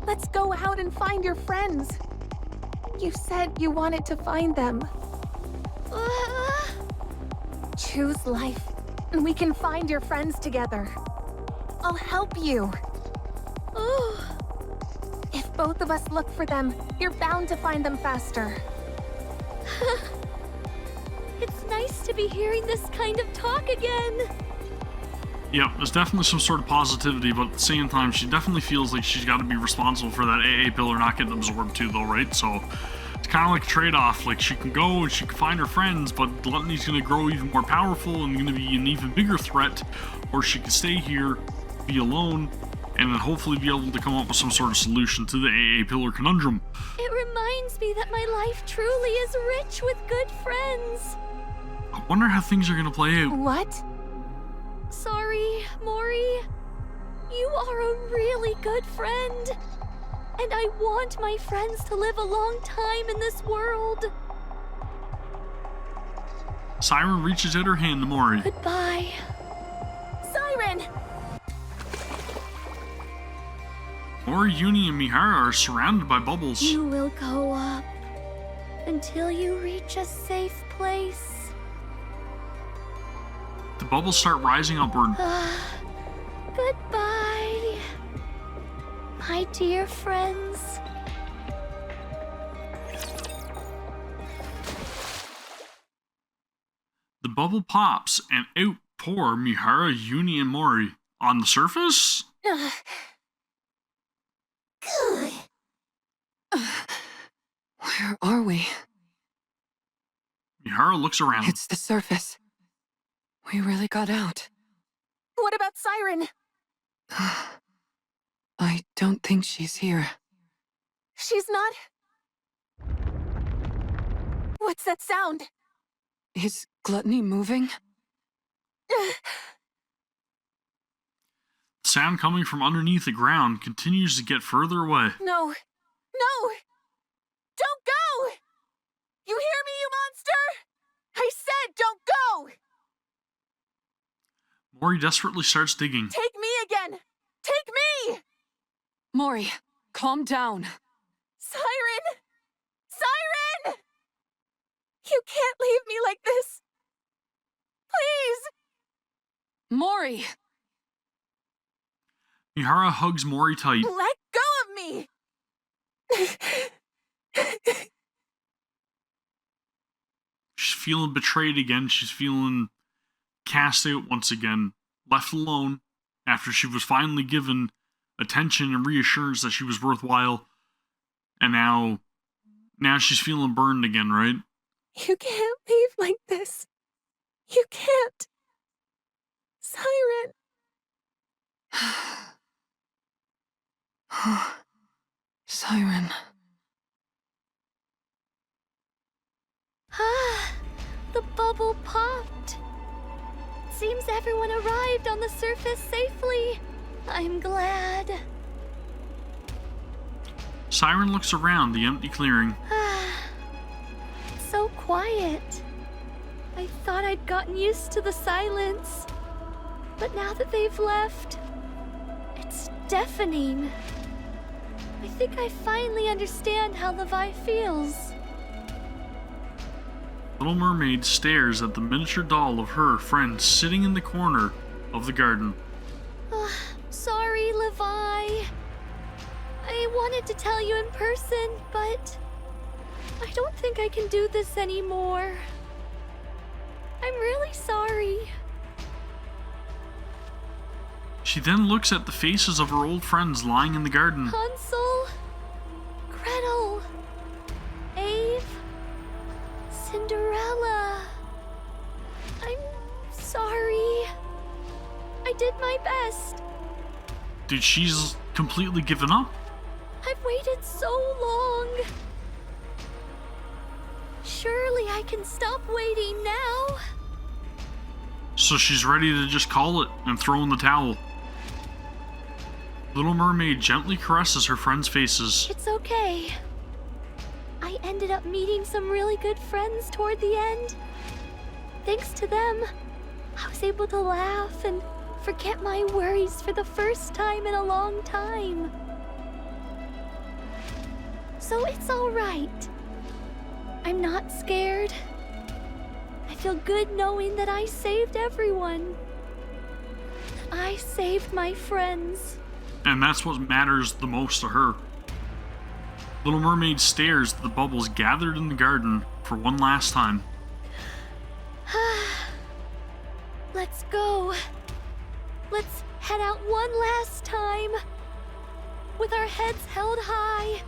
Let's go out and find your friends. You said you wanted to find them. Choose life, and we can find your friends together. I'll help you. If both of us look for them, you're bound to find them faster. It's nice to be hearing this kind of talk again. Yeah, there's definitely some sort of positivity, but at the same time, she definitely feels like she's got to be responsible for that AA pillar not getting absorbed too, though, right? So it's kind of like a trade-off. Like, she can go and she can find her friends, but Gluttony's going to grow even more powerful and going to be an even bigger threat, or she can stay here, be alone, and then hopefully be able to come up with some sort of solution to the AA pillar conundrum. It reminds me that my life truly is rich with good friends. I wonder how things are going to play out. What? Sorry, Mori. You are a really good friend. And I want my friends to live a long time in this world. Siren reaches out her hand to Mori. Goodbye. Siren! Mori, Uni, and Mihara are surrounded by bubbles. You will go up until you reach a safe place. The bubbles start rising upward. Goodbye, my dear friends. The bubble pops and out pour Mihara, Uni, and Mori. On the surface? Where are we? Mihara looks around. It's the surface. We really got out. What about Siren? I don't think she's here. She's not? What's that sound? Is Gluttony moving? Sound coming from underneath the ground continues to get further away. No. No! Don't go! You hear me, you monster? I said don't go! Mori desperately starts digging. Take me again! Take me! Mori, calm down. Siren! Siren! You can't leave me like this. Please! Mori! Mihara hugs Mori tight. Let go of me! She's feeling betrayed again. She's feeling cast out once again. Left alone after she was finally given attention and reassurance that she was worthwhile. And now she's feeling burned again, right? You can't leave like this. You can't. Siren. Siren. The bubble popped. Seems everyone arrived on the surface safely. I'm glad. Siren looks around the empty clearing. It's so quiet. I thought I'd gotten used to the silence. But now that they've left, it's deafening. I think I finally understand how Levi feels. Little Mermaid stares at the miniature doll of her friend sitting in the corner of the garden. Sorry, Levi. I wanted to tell you in person, but I don't think I can do this anymore. I'm really sorry. She then looks at the faces of her old friends lying in the garden. Hansel, Gretel, Ave, Cinderella. I'm sorry. I did my best. Did she's completely given up? I've waited so long. Surely I can stop waiting now. So she's ready to just call it and throw in the towel. Little Mermaid gently caresses her friends' faces. It's okay. I ended up meeting some really good friends toward the end. Thanks to them, I was able to laugh and forget my worries for the first time in a long time. So it's all right. I'm not scared. I feel good knowing that I saved everyone. I saved my friends. And that's what matters the most to her. Little Mermaid stares at the bubbles gathered in the garden for one last time. Let's go. Let's head out one last time. With our heads held high.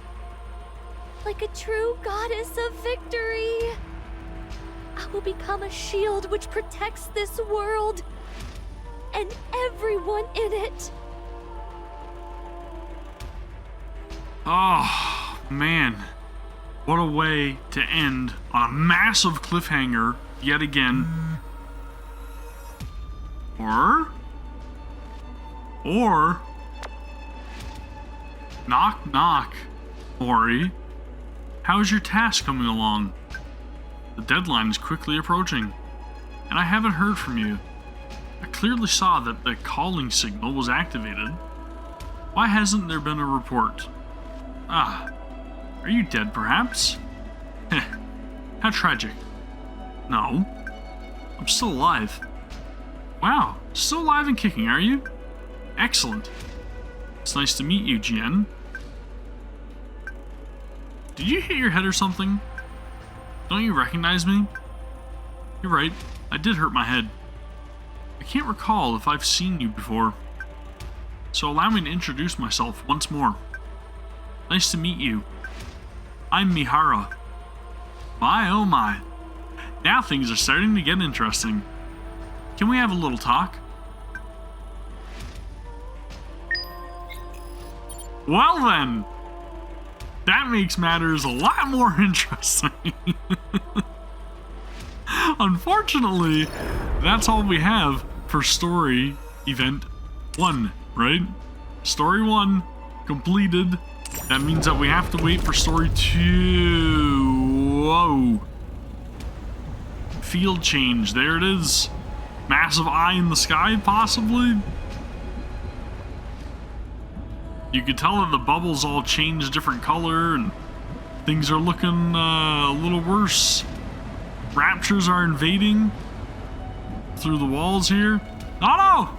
Like a true goddess of victory. I will become a shield which protects this world. And everyone in it. Oh, man. What a way to end on a massive cliffhanger yet again. Or... Knock, knock, Mori. How's your task coming along? The deadline is quickly approaching, and I haven't heard from you. I clearly saw that the calling signal was activated. Why hasn't there been a report? Ah, are you dead perhaps? Heh, how tragic. No, I'm still alive. Wow, still alive and kicking, are you? Excellent. It's nice to meet you, Jien. Did you hit your head or something? Don't you recognize me? You're right, I did hurt my head. I can't recall if I've seen you before. So allow me to introduce myself once more. Nice to meet you. I'm Mihara. My oh my. Now things are starting to get interesting. Can we have a little talk? Well then, that makes matters a lot more interesting. Unfortunately, that's all we have for story event 1, right? Story 1 completed. That means that we have to wait for story 2. Whoa. Field change, there it is. Massive eye in the sky, possibly? You could tell that the bubbles all changed different color and things are looking a little worse. Raptures are invading through the walls here. Oh no!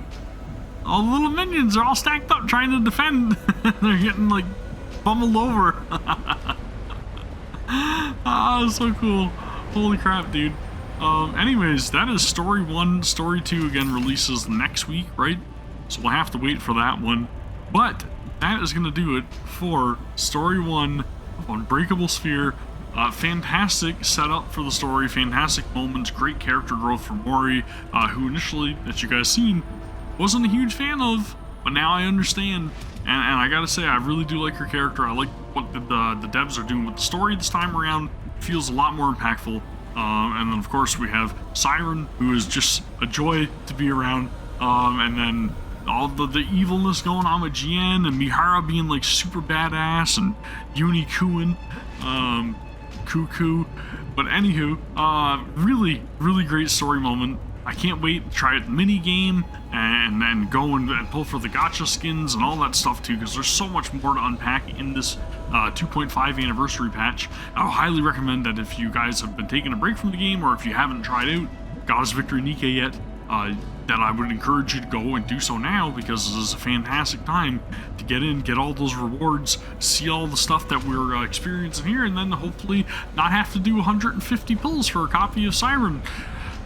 All the little minions are all stacked up trying to defend. They're getting like bumbled over. Ah, so cool. Holy crap, dude. Anyways, that is story 1. Story 2 again releases next week, right? So we'll have to wait for that one. But that is going to do it for story 1 of Unbreakable Sphere. Fantastic setup for the story, fantastic moments, great character growth for Mori, who initially, as you guys seen, wasn't a huge fan of, but now I understand. And I gotta say, I really do like her character. I like what the devs are doing with the story this time around. It feels a lot more impactful. And then of course we have Siren, who is just a joy to be around. And then all the evilness going on with Jien and Mihara being like super badass and Uni cooing, cuckoo. But anywho, really, really great story moment. I can't wait to try it mini game and then go and pull for the gacha skins and all that stuff too, because there's so much more to unpack in this 2.5 anniversary patch. I would highly recommend that if you guys have been taking a break from the game, or if you haven't tried out Goddess Victory NIKKE yet, that I would encourage you to go and do so now, because this is a fantastic time to get in, get all those rewards, see all the stuff that we're experiencing here, and then hopefully not have to do 150 pulls for a copy of Siren.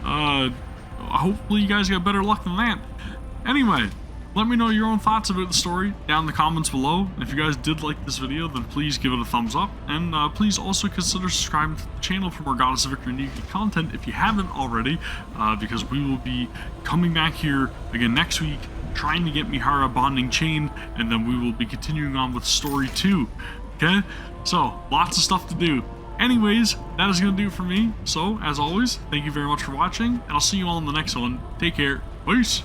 Hopefully you guys got better luck than that. Anyway, let me know your own thoughts about the story down in the comments below. If you guys did like this video, then please give it a thumbs up, and please also consider subscribing to the channel for more Goddess of Victory NIKKE content if you haven't already, because we will be coming back here again next week, trying to get Mihara bonding chain, and then we will be continuing on with story 2. Okay, so lots of stuff to do. Anyways, that is going to do it for me. So, as always, thank you very much for watching, and I'll see you all in the next one. Take care. Peace!